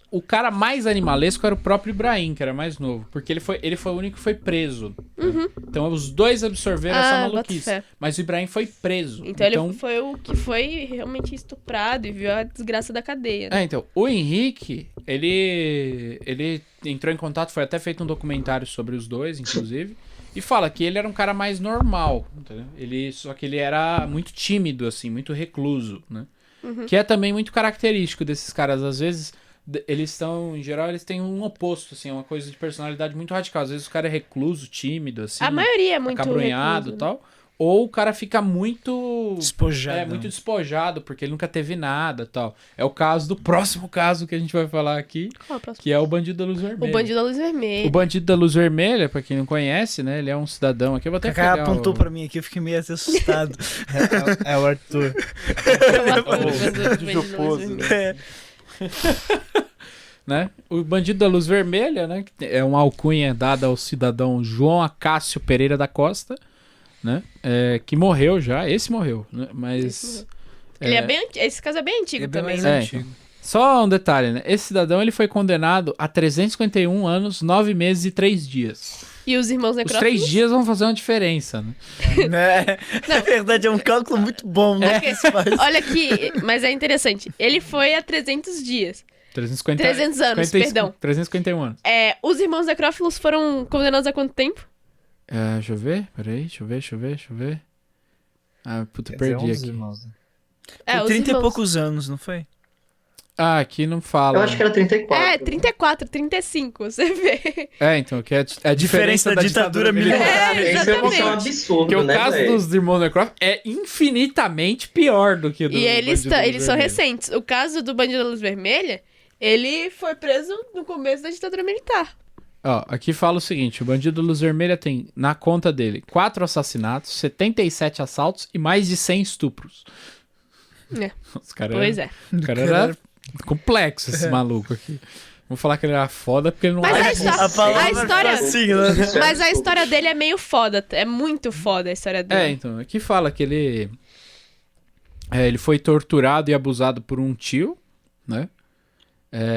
Speaker 1: o cara mais animalesco era o próprio Ibrahim, que era mais novo. Porque ele foi o único que foi preso. Né? Então os dois absorveram essa maluquice. Mas o Ibrahim foi preso.
Speaker 3: Então ele foi o que foi realmente estuprado e viu a desgraça da cadeia. Né?
Speaker 1: Então, o Henrique, ele entrou em contato, foi até feito um documentário sobre os dois, inclusive. E fala que ele era um cara mais normal, entendeu? Só que ele era muito tímido, assim, muito recluso, né? Que é também muito característico desses caras. Às vezes, eles estão, em geral, eles têm um oposto, assim, uma coisa de personalidade muito radical. Às vezes o cara é recluso, tímido, assim.
Speaker 3: A maioria é muito
Speaker 1: acabrunhado e
Speaker 3: recluso,
Speaker 1: tal. Né? Ou o cara fica muito...
Speaker 2: despojado.
Speaker 1: Muito despojado, porque ele nunca teve nada e tal. É o caso do próximo caso que a gente vai falar aqui, que é o Bandido da Luz Vermelha.
Speaker 3: O Bandido da Luz Vermelha.
Speaker 1: O Bandido da Luz Vermelha, pra quem não conhece, né? Ele é um cidadão aqui. Eu vou até
Speaker 2: pegar. O cara apontou pra mim aqui, eu fiquei meio assustado.
Speaker 5: É o Arthur.
Speaker 1: Né? O Bandido da Luz Vermelha, né? Que é uma alcunha dada ao cidadão João Acácio Pereira da Costa, né? Que morreu já. Esse morreu, né? Mas...
Speaker 3: Esse caso é bem antigo também,
Speaker 2: né?
Speaker 1: Então. Só um detalhe, né? Esse cidadão ele foi condenado a 351 anos, 9 meses e 3 dias.
Speaker 3: E os irmãos necrófilos?
Speaker 1: Os 3 dias vão fazer uma diferença, né?
Speaker 2: Na verdade, é um cálculo muito bom, né?
Speaker 3: Olha aqui, mas é interessante. Ele foi a 300 dias. 300 anos, perdão.
Speaker 1: 351 anos.
Speaker 3: Os irmãos necrófilos foram condenados a quanto tempo?
Speaker 1: Deixa eu ver. Peraí, deixa eu ver. Ah, puta, perdi aqui.
Speaker 2: Foi 30 e poucos anos, não foi?
Speaker 1: Ah, aqui não fala.
Speaker 4: Eu acho que era 34.
Speaker 3: É, 34, 35, você vê.
Speaker 1: Então, que é a diferença da ditadura militar.
Speaker 3: É,
Speaker 4: Isso é um
Speaker 3: exatamente.
Speaker 4: absurdo,
Speaker 1: Porque o
Speaker 4: né,
Speaker 1: caso
Speaker 4: velho?
Speaker 1: dos irmãos Necroft é infinitamente pior do que o do
Speaker 3: E eles
Speaker 1: Bandido da Luz
Speaker 3: são
Speaker 1: Vermelha.
Speaker 3: recentes. O caso do Bandido da Luz Vermelha, ele foi preso no começo da ditadura militar.
Speaker 1: Ó, aqui fala o seguinte, o Bandido da Luz Vermelha tem na conta dele 4 assassinatos, 77 assaltos e mais de 100 estupros.
Speaker 3: É.
Speaker 1: Os cara
Speaker 3: Pois é.
Speaker 1: O cara era complexo, esse maluco aqui. Vou falar que ele era foda porque ele não
Speaker 3: Mas
Speaker 1: era
Speaker 3: a
Speaker 1: foda.
Speaker 3: história- a história-
Speaker 2: assim, né?
Speaker 3: Mas a história dele é meio foda. É muito foda a história dele.
Speaker 1: Então, aqui fala que ele foi torturado e abusado por um tio, né?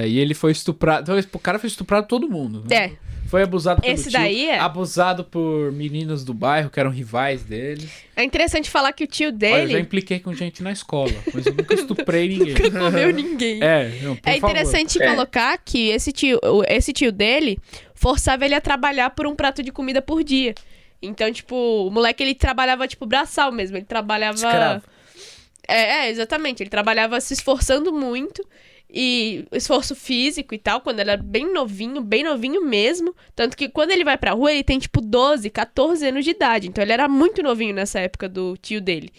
Speaker 1: E ele foi estuprado. Então, o cara foi estuprado todo mundo. Né?
Speaker 3: É.
Speaker 1: Foi abusado pelo
Speaker 3: Esse
Speaker 1: tio,
Speaker 3: daí é-
Speaker 1: abusado por meninas do bairro que eram rivais dele.
Speaker 3: É interessante falar que o tio
Speaker 1: Olha, eu já
Speaker 3: dele
Speaker 1: impliquei com gente na escola, mas eu nunca estuprei ninguém.
Speaker 3: nunca comeu ninguém.
Speaker 1: Não, por
Speaker 3: É interessante colocar que esse tio dele forçava ele a trabalhar por um prato de comida por dia. Então, tipo, o moleque, ele trabalhava, tipo, braçal mesmo. Ele trabalhava...
Speaker 2: Escravo.
Speaker 3: Exatamente. Ele trabalhava se esforçando muito. E esforço físico e tal, quando ele era bem novinho mesmo. Tanto que quando ele vai pra rua, ele tem, tipo, 12, 14 anos de idade. Então, ele era muito novinho nessa época do tio dele.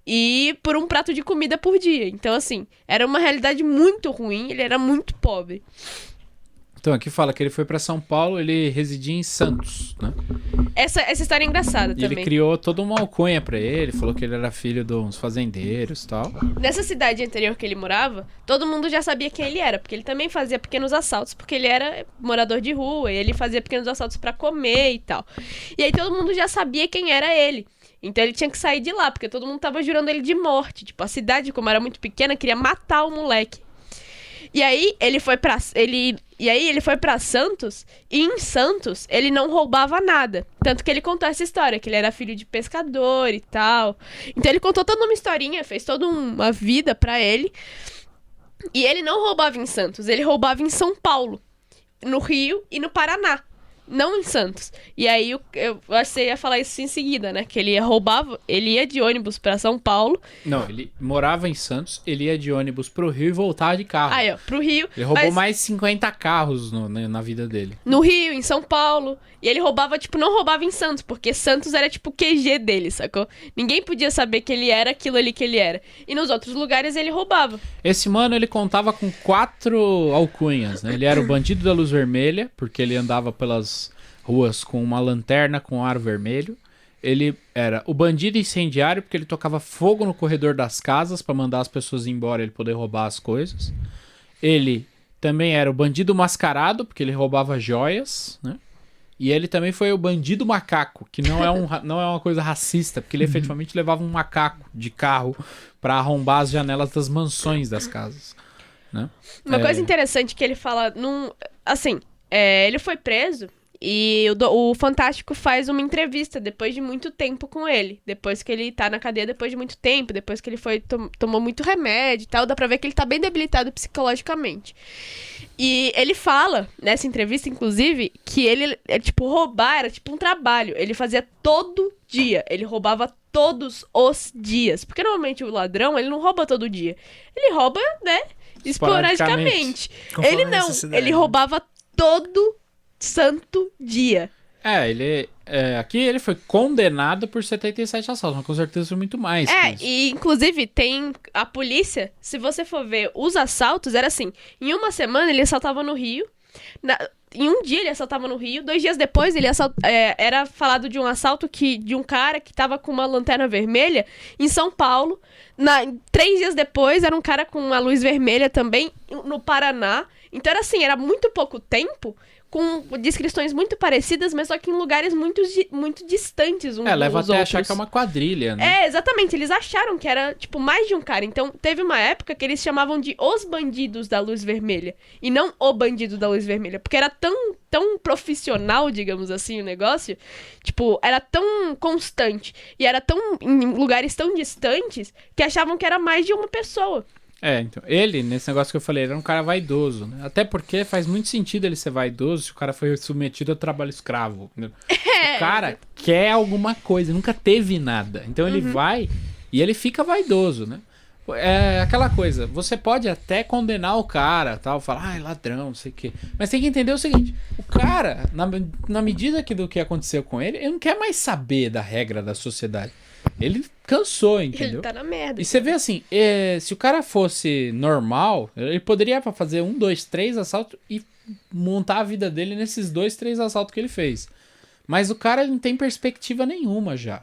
Speaker 3: E por um prato de comida por dia. Então, assim, era uma realidade muito ruim. Ele era muito pobre.
Speaker 1: Então, aqui fala que ele foi pra São Paulo, ele residia em Santos, né?
Speaker 3: Essa história é engraçada
Speaker 1: E
Speaker 3: também.
Speaker 1: ele criou toda uma alcunha pra ele, falou que ele era filho de uns fazendeiros e tal.
Speaker 3: Nessa cidade anterior que ele morava, todo mundo já sabia quem ele era, porque ele também fazia pequenos assaltos, porque ele era morador de rua, e ele fazia pequenos assaltos pra comer e tal. E aí todo mundo já sabia quem era ele. Então ele tinha que sair de lá, porque todo mundo tava jurando ele de morte. Tipo, a cidade, como era muito pequena, queria matar o moleque. E aí ele foi pra Santos, e em Santos ele não roubava nada. Tanto que ele contou essa história, que ele era filho de pescador e tal. Então ele contou toda uma historinha, fez toda uma vida pra ele. E ele não roubava em Santos, ele roubava em São Paulo, no Rio e no Paraná. Não em Santos. E aí eu acho que você ia falar isso em seguida, né? Que ele ia de ônibus pra São Paulo.
Speaker 1: Não, ele morava em Santos, ele ia de ônibus pro Rio e voltava de carro.
Speaker 3: Aí, ó, pro Rio.
Speaker 1: Ele roubou
Speaker 3: mas
Speaker 1: mais 50 carros na vida dele.
Speaker 3: no Rio, em São Paulo. E ele roubava, tipo, não roubava em Santos, porque Santos era, tipo, o QG dele, sacou? Ninguém podia saber que ele era aquilo ali que ele era. E nos outros lugares ele roubava.
Speaker 1: Esse mano, ele contava com 4 alcunhas, né? Ele era o bandido da luz vermelha, porque ele andava pelas ruas com uma lanterna com aro vermelho. Ele era o bandido incendiário, porque ele tocava fogo no corredor das casas pra mandar as pessoas embora e ele poder roubar as coisas. Ele também era o bandido mascarado, porque ele roubava joias, né? E ele também foi o bandido macaco, que não é uma coisa racista, porque ele efetivamente levava um macaco de carro pra arrombar as janelas das mansões das casas, né?
Speaker 3: Uma coisa interessante que ele fala, ele foi preso e o Fantástico faz uma entrevista depois de muito tempo com ele. Depois que ele tá na cadeia, depois de muito tempo, depois que ele tomou muito remédio e tal, dá pra ver que ele tá bem debilitado psicologicamente. E ele fala, nessa entrevista, inclusive, que ele, roubar era tipo um trabalho. Ele fazia todo dia. Ele roubava todos os dias. Porque normalmente o ladrão, ele não rouba todo dia. Ele rouba, né, esporadicamente. Ele não. Ele roubava todo santo dia.
Speaker 1: Aqui ele foi condenado por 77 assaltos, mas com certeza foi muito mais.
Speaker 3: E inclusive tem a polícia, se você for ver os assaltos, era assim, em uma semana ele assaltava no Rio, em um dia ele assaltava no Rio, 2 dias depois ele era falado de um assalto de um cara que tava com uma lanterna vermelha em São Paulo, 3 dias depois era um cara com uma luz vermelha também no Paraná. Então era assim, era muito pouco tempo, com descrições muito parecidas, mas só que em lugares muito distantes uns dos
Speaker 1: leva até
Speaker 3: outros.
Speaker 1: achar que é uma quadrilha, né?
Speaker 3: Exatamente. Eles acharam que era, mais de um cara. Então, teve uma época que eles chamavam de os bandidos da luz vermelha. E não o bandido da luz vermelha. Porque era tão profissional, digamos assim, o negócio. Era tão constante. E era em lugares tão distantes que achavam que era mais de uma pessoa.
Speaker 1: Então, ele, nesse negócio que eu falei, ele era um cara vaidoso, né? Até porque faz muito sentido ele ser vaidoso se o cara foi submetido a trabalho escravo. Né? O cara quer alguma coisa, nunca teve nada. Então ele vai e ele fica vaidoso, né? É aquela coisa, você pode até condenar o cara, tal, falar, ai, ladrão, não sei o quê. Mas tem que entender o seguinte, o cara, na medida do que aconteceu com ele não quer mais saber da regra da sociedade. Ele cansou, entendeu?
Speaker 3: Ele tá na merda.
Speaker 1: E você vê assim, se o cara fosse normal, ele poderia fazer 1, 2, 3 assaltos e montar a vida dele nesses 2, 3 assaltos que ele fez. Mas o cara não tem perspectiva nenhuma já.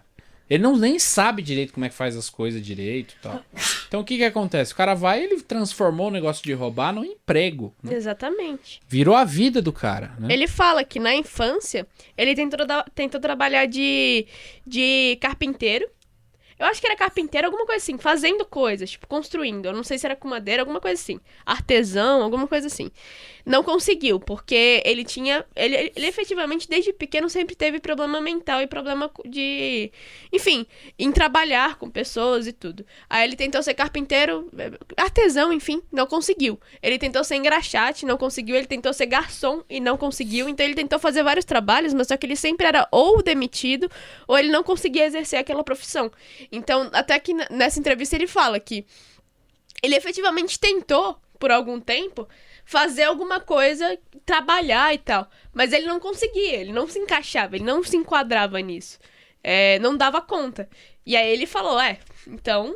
Speaker 1: Ele nem sabe direito como é que faz as coisas direito e tal. Então o que acontece? O cara ele transformou o negócio de roubar num emprego. Né?
Speaker 3: Exatamente.
Speaker 1: Virou a vida do cara, né?
Speaker 3: Ele fala que na infância ele tentou trabalhar de carpinteiro. Eu acho que era carpinteiro, alguma coisa assim, fazendo coisas, tipo, construindo. Eu não sei se era com madeira, alguma coisa assim. Artesão, alguma coisa assim. Não conseguiu, porque ele tinha... Ele efetivamente, desde pequeno, sempre teve problema mental e problema de... Enfim, em trabalhar com pessoas e tudo. Aí ele tentou ser carpinteiro, artesão, enfim, não conseguiu. Ele tentou ser engraxate, não conseguiu. Ele tentou ser garçom e não conseguiu. Então ele tentou fazer vários trabalhos, mas só que ele sempre era ou demitido, ou ele não conseguia exercer aquela profissão. Então, até que nessa entrevista ele fala que ele efetivamente tentou, por algum tempo, fazer alguma coisa, trabalhar e tal. Mas ele não conseguia, ele não se encaixava, ele não se enquadrava nisso. Não dava conta. E aí ele falou, então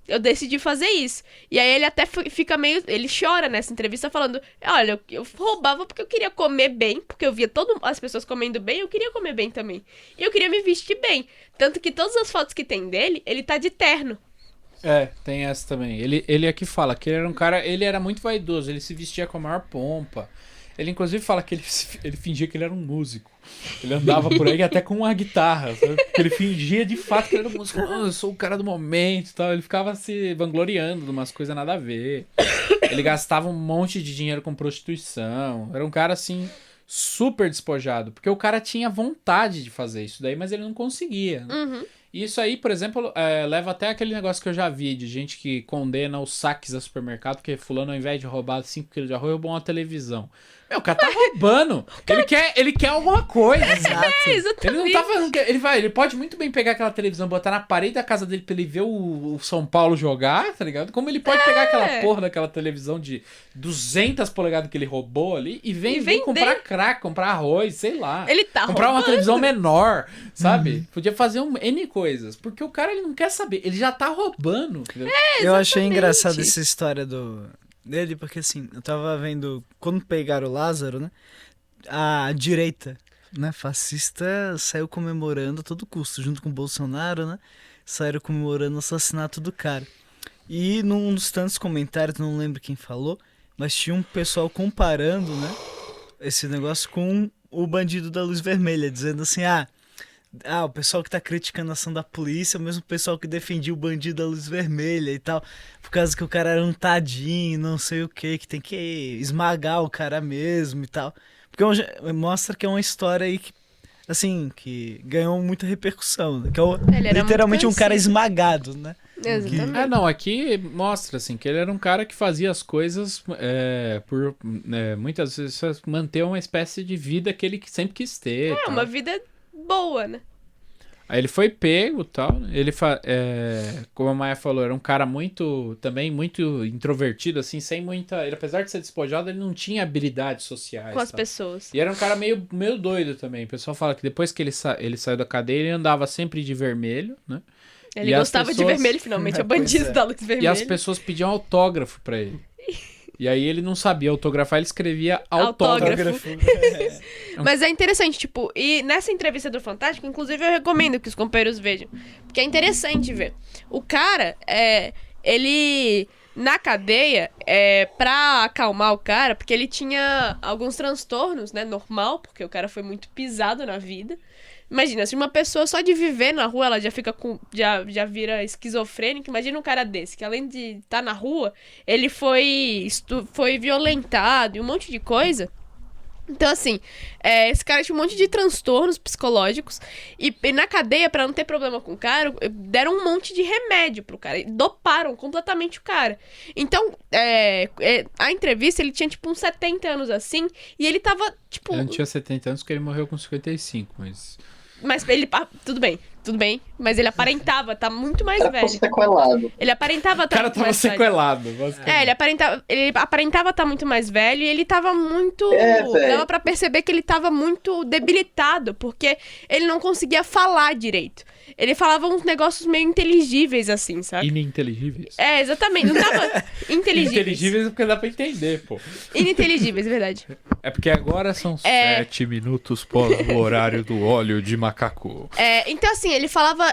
Speaker 3: eu decidi fazer isso. E aí ele até fica meio... Ele chora nessa entrevista falando, olha, eu roubava porque eu queria comer bem, porque eu via as pessoas comendo bem, eu queria comer bem também. E eu queria me vestir bem. Tanto que todas as fotos que tem dele, ele tá de terno.
Speaker 1: Tem essa também. Ele aqui fala que ele era um cara... Ele era muito vaidoso, ele se vestia com a maior pompa. Ele inclusive fala que ele fingia que ele era um músico. Ele andava por aí até com uma guitarra, sabe? Porque ele fingia de fato que ele era um músico. Eu sou o cara do momento e tal. Ele ficava se vangloriando de umas coisas nada a ver. Ele gastava um monte de dinheiro com prostituição. Era um cara assim, super despojado. Porque o cara tinha vontade de fazer isso daí, mas ele não conseguia. Né?
Speaker 3: Uhum.
Speaker 1: E isso aí, por exemplo, leva até aquele negócio que eu já vi de gente que condena os saques a supermercado, porque fulano, ao invés de roubar 5 kg de arroz, roubou uma televisão. Meu, o cara tá roubando. Ele quer alguma coisa.
Speaker 2: Exato.
Speaker 3: Exatamente.
Speaker 1: Ele não tá fazendo... Ele pode muito bem pegar aquela televisão, botar na parede da casa dele pra ele ver o São Paulo jogar, tá ligado? Como ele pode pegar aquela porra daquela televisão de 200 polegadas que ele roubou ali e vem comprar crack, comprar arroz, sei lá.
Speaker 3: Ele tá
Speaker 1: comprar
Speaker 3: roubando.
Speaker 1: uma televisão menor, sabe? Podia fazer N coisas. Porque o cara, ele não quer saber. Ele já tá roubando.
Speaker 2: Eu achei engraçado essa história dele, porque assim, eu tava vendo, quando pegaram o Lázaro, né, a direita, né, fascista saiu comemorando a todo custo, junto com o Bolsonaro, né, saíram comemorando o assassinato do cara. E num dos tantos comentários, não lembro quem falou, mas tinha um pessoal comparando, né, esse negócio com o bandido da luz vermelha, dizendo assim, o pessoal que tá criticando a ação da polícia é o mesmo pessoal que defendia o bandido da luz vermelha e tal, por causa que o cara era um tadinho, não sei o que tem que esmagar o cara mesmo e tal. Porque mostra que é uma história aí que, assim, que ganhou muita repercussão, né? Que é literalmente um cara esmagado, né?
Speaker 3: Exatamente.
Speaker 1: Não, aqui mostra, assim, que ele era um cara que fazia as coisas por muitas vezes manter uma espécie de vida que ele sempre quis ter.
Speaker 3: Uma vida boa, né?
Speaker 1: Aí ele foi pego e tal. Ele, como a Maia falou, era um cara também muito introvertido, assim, sem muita... Ele, apesar de ser despojado, ele não tinha habilidades sociais.
Speaker 3: Com as pessoas.
Speaker 1: E era um cara meio doido também. O pessoal fala que depois que ele saiu da cadeia, ele andava sempre de vermelho, né?
Speaker 3: Ele gostava de vermelho, finalmente, é o bandido da luz vermelha.
Speaker 1: E as pessoas pediam autógrafo pra ele. E aí ele não sabia autografar, ele escrevia autógrafo.
Speaker 3: Mas é interessante, tipo, e nessa entrevista do Fantástico, inclusive eu recomendo que os companheiros vejam, porque é interessante ver. O cara, ele, na cadeia, pra acalmar o cara, porque ele tinha alguns transtornos, né, normal, porque o cara foi muito pisado na vida. Imagina, se uma pessoa só de viver na rua, ela já fica já vira esquizofrênica. Imagina um cara desse, que além de estar na rua, ele foi violentado e um monte de coisa. Então, assim, esse cara tinha um monte de transtornos psicológicos. E na cadeia, pra não ter problema com o cara, deram um monte de remédio pro cara. E doparam completamente o cara. Então, a entrevista, ele tinha, tipo, uns 70 anos assim. E ele tava, tipo...
Speaker 1: Ele não tinha 70 anos porque ele morreu com 55, mas...
Speaker 3: Mas ele... tudo bem. tudo bem, mas ele aparentava tá muito mais
Speaker 4: Era
Speaker 3: velho.
Speaker 4: sequelado.
Speaker 3: Ele aparentava
Speaker 1: O cara
Speaker 3: muito
Speaker 1: tava
Speaker 3: mais velho.
Speaker 1: sequelado, basicamente.
Speaker 3: Ele aparentava estar muito mais velho e ele tava muito...
Speaker 4: velho.
Speaker 3: Dava pra perceber que ele tava muito debilitado, porque ele não conseguia falar direito. Ele falava uns negócios meio inteligíveis, assim, sabe?
Speaker 1: Ininteligíveis.
Speaker 3: Exatamente. Não tava inteligíveis.
Speaker 1: Inteligíveis é porque dá pra entender, pô.
Speaker 3: Ininteligíveis, é verdade.
Speaker 1: É porque agora são 7 minutos pós o horário do óleo de macaco.
Speaker 3: Então, assim, ele falava...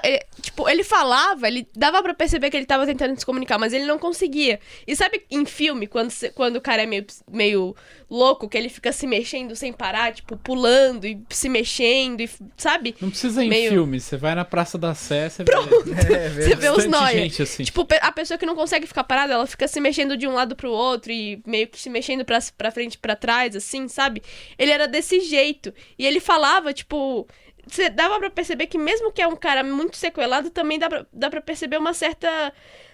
Speaker 3: Ele dava pra perceber que ele tava tentando se comunicar, mas ele não conseguia. E sabe em filme, quando o cara é meio louco, que ele fica se mexendo sem parar, tipo, pulando e se mexendo, e, sabe?
Speaker 1: Não precisa ir em
Speaker 3: Meio-
Speaker 1: filme, você vai na Praça da Sé, você
Speaker 3: Você vê os
Speaker 1: bastante
Speaker 3: nóia.
Speaker 1: gente assim.
Speaker 3: Tipo, a pessoa que não consegue ficar parada, ela fica se mexendo de um lado pro outro e meio que se mexendo pra frente e pra trás, assim, sabe? Ele era desse jeito. E ele falava, tipo... Você dava pra perceber que mesmo que é um cara muito sequelado, também dá pra perceber uma certa...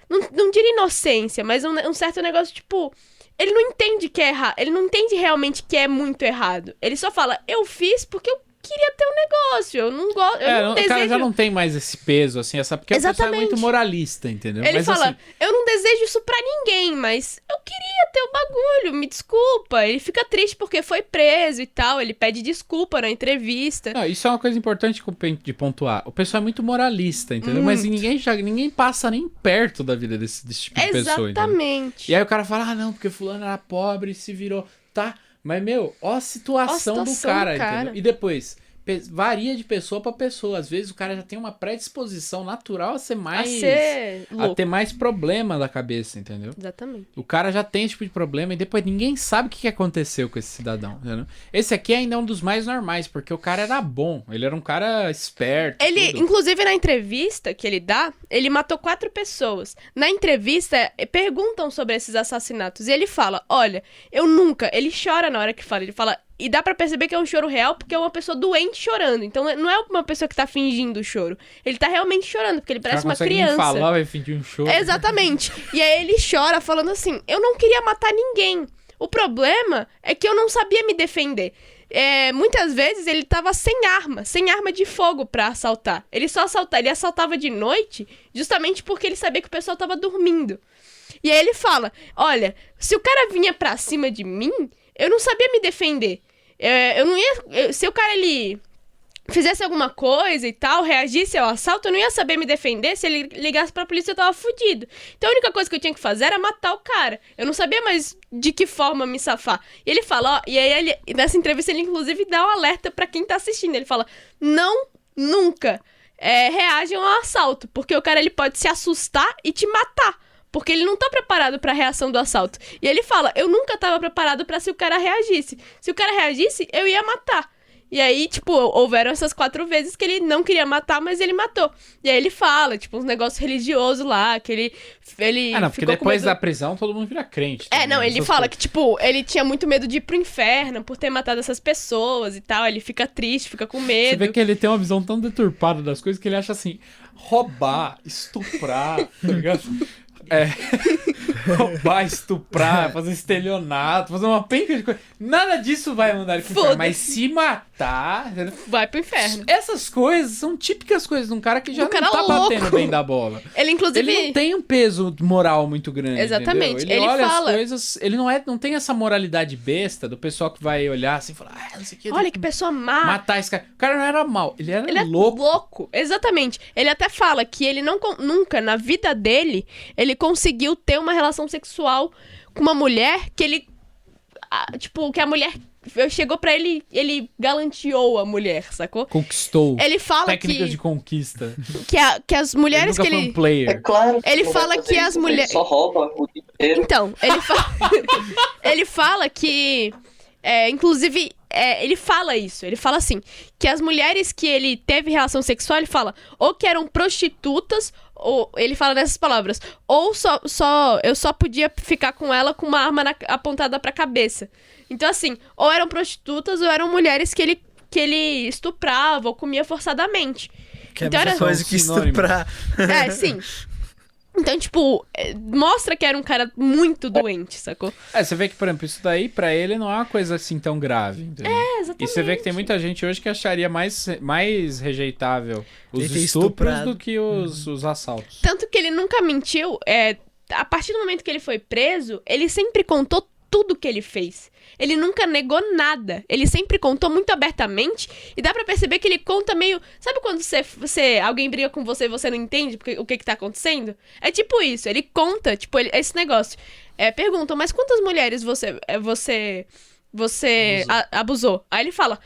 Speaker 3: Não diria inocência, mas um certo negócio, tipo... Ele não entende que é errado. Ele não entende realmente que é muito errado. Ele só fala, eu fiz porque eu queria ter um negócio. Eu não gosto. Eu não
Speaker 1: o
Speaker 3: desejo...
Speaker 1: cara já não tem mais esse peso, assim, porque a pessoa é
Speaker 3: Exatamente.
Speaker 1: muito moralista, entendeu?
Speaker 3: Ele
Speaker 1: Mas,
Speaker 3: fala,
Speaker 1: assim,
Speaker 3: eu não desejo isso pra ninguém, mas eu queria ter o bagulho, me desculpa. Ele fica triste porque foi preso e tal, ele pede desculpa na entrevista.
Speaker 1: não, isso é uma coisa importante de pontuar. O pessoal é muito moralista, entendeu? Mas ninguém passa nem perto da vida desse tipo de pessoa, entendeu?
Speaker 3: Exatamente.
Speaker 1: E aí o cara fala, não, porque fulano era pobre e se virou. Tá, mas, ó a situação do cara, entendeu? E depois, varia de pessoa pra pessoa. Às vezes o cara já tem uma predisposição natural a ser mais...
Speaker 3: A ser louco.
Speaker 1: a ter mais problema da cabeça, entendeu?
Speaker 3: Exatamente.
Speaker 1: O cara já tem esse tipo de problema e depois ninguém sabe o que aconteceu com esse cidadão, entendeu? Esse aqui ainda é um dos mais normais, porque o cara era bom. Ele era um cara esperto.
Speaker 3: Ele,
Speaker 1: tudo.
Speaker 3: inclusive na entrevista que ele dá, ele matou 4 pessoas. Na entrevista, perguntam sobre esses assassinatos. E ele fala, olha, eu nunca... Ele chora na hora que fala. Ele fala... E dá pra perceber que é um choro real porque é uma pessoa doente chorando. Então não é uma pessoa que tá fingindo o choro. Ele tá realmente chorando, porque ele parece uma criança.
Speaker 1: Falar, vai fingir um choro.
Speaker 3: Exatamente. E aí ele chora falando assim, eu não queria matar ninguém. O problema é que eu não sabia me defender. Muitas vezes ele tava sem arma de fogo pra assaltar. Ele assaltava de noite justamente porque ele sabia que o pessoal tava dormindo. E aí ele fala, olha, se o cara vinha pra cima de mim, eu não sabia me defender. Eu não ia... Se o cara, ele fizesse alguma coisa e tal, reagisse ao assalto, eu não ia saber me defender. Se ele ligasse pra polícia, eu tava fudido. Então a única coisa que eu tinha que fazer era matar o cara. Eu não sabia mais de que forma me safar. E ele fala, ó... E aí, nessa entrevista, ele inclusive dá um alerta pra quem tá assistindo. Ele fala, nunca reajam ao assalto. Porque o cara, ele pode se assustar e te matar. Porque ele não tá preparado pra reação do assalto. E ele fala, eu nunca tava preparado pra se o cara reagisse. Se o cara reagisse, eu ia matar. E aí, tipo, houveram essas 4 vezes que ele não queria matar, mas ele matou. E aí ele fala, tipo, uns negócios religiosos lá, que ele
Speaker 1: não, porque
Speaker 3: ficou com
Speaker 1: depois
Speaker 3: medo...
Speaker 1: da prisão todo mundo vira crente. Também,
Speaker 3: não, ele
Speaker 1: essas
Speaker 3: fala
Speaker 1: coisas.
Speaker 3: que, tipo, ele tinha muito medo de ir pro inferno por ter matado essas pessoas e tal. Ele fica triste, fica com
Speaker 1: Você
Speaker 3: medo.
Speaker 1: vê que ele tem uma visão tão deturpada das coisas que ele acha assim, roubar, estuprar, tá ligado? Roubar, estuprar, fazer estelionato, fazer uma penca de coisa. Nada disso vai mandar ele pro inferno. Mas se matar...
Speaker 3: Vai pro inferno.
Speaker 1: Essas coisas são típicas coisas de um cara que já
Speaker 3: Um cara
Speaker 1: não tá
Speaker 3: louco.
Speaker 1: batendo bem da bola.
Speaker 3: Ele, inclusive...
Speaker 1: Ele não tem um peso moral muito grande.
Speaker 3: Exatamente.
Speaker 1: Entendeu? Ele olha
Speaker 3: fala...
Speaker 1: as coisas. Ele não tem essa moralidade besta do pessoal que vai olhar assim e falar, não sei o que.
Speaker 3: Olha que pessoa má.
Speaker 1: Matar esse cara. O cara não era mau, ele era
Speaker 3: é
Speaker 1: louco.
Speaker 3: louco. Exatamente. Ele até fala que ele nunca, na vida dele, ele conseguiu ter uma relação sexual com uma mulher que ele... Tipo, que a mulher... Chegou pra ele, ele galanteou a mulher, sacou?
Speaker 1: Conquistou.
Speaker 3: Ele fala
Speaker 1: Técnicas de conquista.
Speaker 3: que as mulheres
Speaker 1: Ele nunca
Speaker 3: que
Speaker 1: foi
Speaker 3: ele...
Speaker 1: um player.
Speaker 4: É claro.
Speaker 3: Ele
Speaker 4: não vai
Speaker 3: fala
Speaker 4: fazer
Speaker 3: que
Speaker 4: isso,
Speaker 3: as
Speaker 4: ele
Speaker 3: mulheres...
Speaker 4: só rouba o dia inteiro.
Speaker 3: Então, ele fala que... inclusive, ele fala isso. Ele fala assim, que as mulheres que ele teve relação sexual, ele fala, ou que eram prostitutas, ou ele fala dessas palavras, ou eu só podia ficar com ela com uma arma apontada pra cabeça. Então, assim, ou eram prostitutas ou eram mulheres que ele estuprava ou comia forçadamente.
Speaker 2: Que é a
Speaker 3: Então
Speaker 2: mesma
Speaker 3: era...
Speaker 2: coisa que
Speaker 1: Sinônimo.
Speaker 2: estuprar.
Speaker 3: Sim. Então, tipo, mostra que era um cara muito doente, sacou?
Speaker 1: Você vê que, por exemplo, isso daí pra ele não é uma coisa assim tão grave, entendeu?
Speaker 3: Exatamente.
Speaker 1: E você vê que tem muita gente hoje que acharia mais rejeitável os
Speaker 2: Ele ter
Speaker 1: estupros
Speaker 2: estuprado.
Speaker 1: do que os assaltos.
Speaker 3: Tanto que ele nunca mentiu. A partir do momento que ele foi preso, ele sempre contou tudo que ele fez. Ele nunca negou nada. Ele sempre contou muito abertamente. E dá pra perceber que ele conta meio... Sabe quando alguém briga com você e você não entende o que tá acontecendo? É tipo isso. Ele conta, tipo, esse negócio. Perguntam, mas quantas mulheres você abusou? Aí ele fala,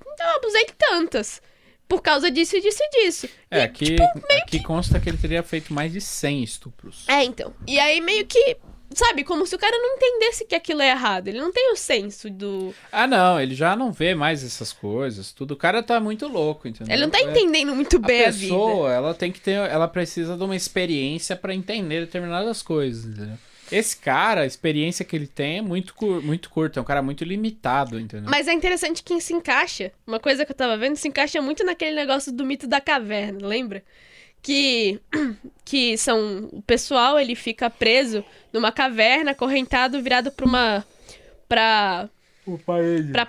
Speaker 3: então eu abusei tantas. Por causa disso e disso e disso.
Speaker 1: Aqui consta que ele teria feito mais de 100 estupros.
Speaker 3: Então. E aí meio que... Sabe, como se o cara não entendesse que aquilo é errado. Ele não tem o senso do...
Speaker 1: Não, ele já não vê mais essas coisas, tudo. O cara tá muito louco, entendeu?
Speaker 3: Ele não tá entendendo muito bem a vida.
Speaker 1: A pessoa, ela precisa de uma experiência pra entender determinadas coisas, entendeu? Esse cara, a experiência que ele tem é muito curta, é um cara muito limitado, entendeu?
Speaker 3: Mas é interessante que se encaixa, uma coisa que eu tava vendo, se encaixa muito naquele negócio do mito da caverna, lembra? Que o pessoal, ele fica preso numa caverna, acorrentado, virado pra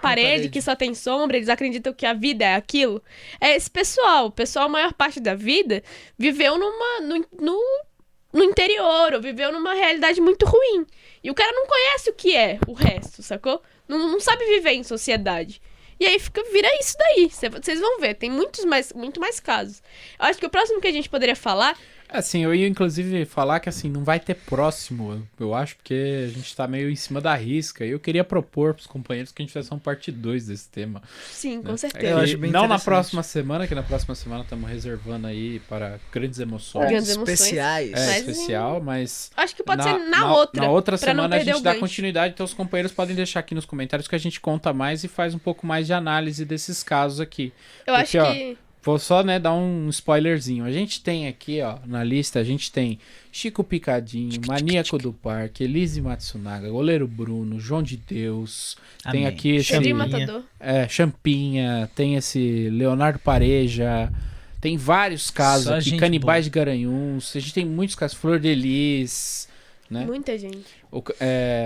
Speaker 3: parede que só tem sombra, eles acreditam que a vida é aquilo. É esse pessoal. O pessoal, a maior parte da vida, viveu no interior, ou viveu numa realidade muito ruim. E o cara não conhece o que é o resto, sacou? Não sabe viver em sociedade. E aí vira isso daí. Vocês vão ver, tem muito mais casos. Eu acho que o próximo que a gente poderia falar...
Speaker 1: Assim, eu ia inclusive falar que assim, não vai ter próximo, eu acho, porque a gente tá meio em cima da risca. E eu queria propor pros companheiros que a gente fizesse uma parte 2 desse tema.
Speaker 3: Sim, com
Speaker 1: né?
Speaker 3: certeza.
Speaker 2: Eu acho bem
Speaker 1: não na
Speaker 2: interessante.
Speaker 1: próxima semana, que na próxima semana estamos reservando aí para grandes emoções.
Speaker 3: Grandes emoções.
Speaker 2: Especiais.
Speaker 3: Mas,
Speaker 1: especial, mas...
Speaker 3: Acho que pode ser na outra.
Speaker 1: Na outra
Speaker 3: pra não
Speaker 1: semana a
Speaker 3: perder
Speaker 1: gente
Speaker 3: o
Speaker 1: dá
Speaker 3: gancho.
Speaker 1: continuidade, então os companheiros podem deixar aqui nos comentários que a gente conta mais e faz um pouco mais de análise desses casos aqui.
Speaker 3: Eu
Speaker 1: Porque,
Speaker 3: acho que...
Speaker 1: Vou só, dar um spoilerzinho. A gente tem aqui, na lista, a gente tem Chico Picadinho, Maníaco do Parque, Elise Matsunaga, Goleiro Bruno, João de Deus, tem
Speaker 2: Amém.
Speaker 1: aqui esse...
Speaker 3: Pedrinho Matador.
Speaker 1: Champinha, tem esse Leonardo Pareja, tem vários casos
Speaker 2: Só
Speaker 1: aqui,
Speaker 2: gente
Speaker 1: Canibais de Garanhuns, a gente tem muitos casos, Flor de Lis, né?
Speaker 3: Muita gente.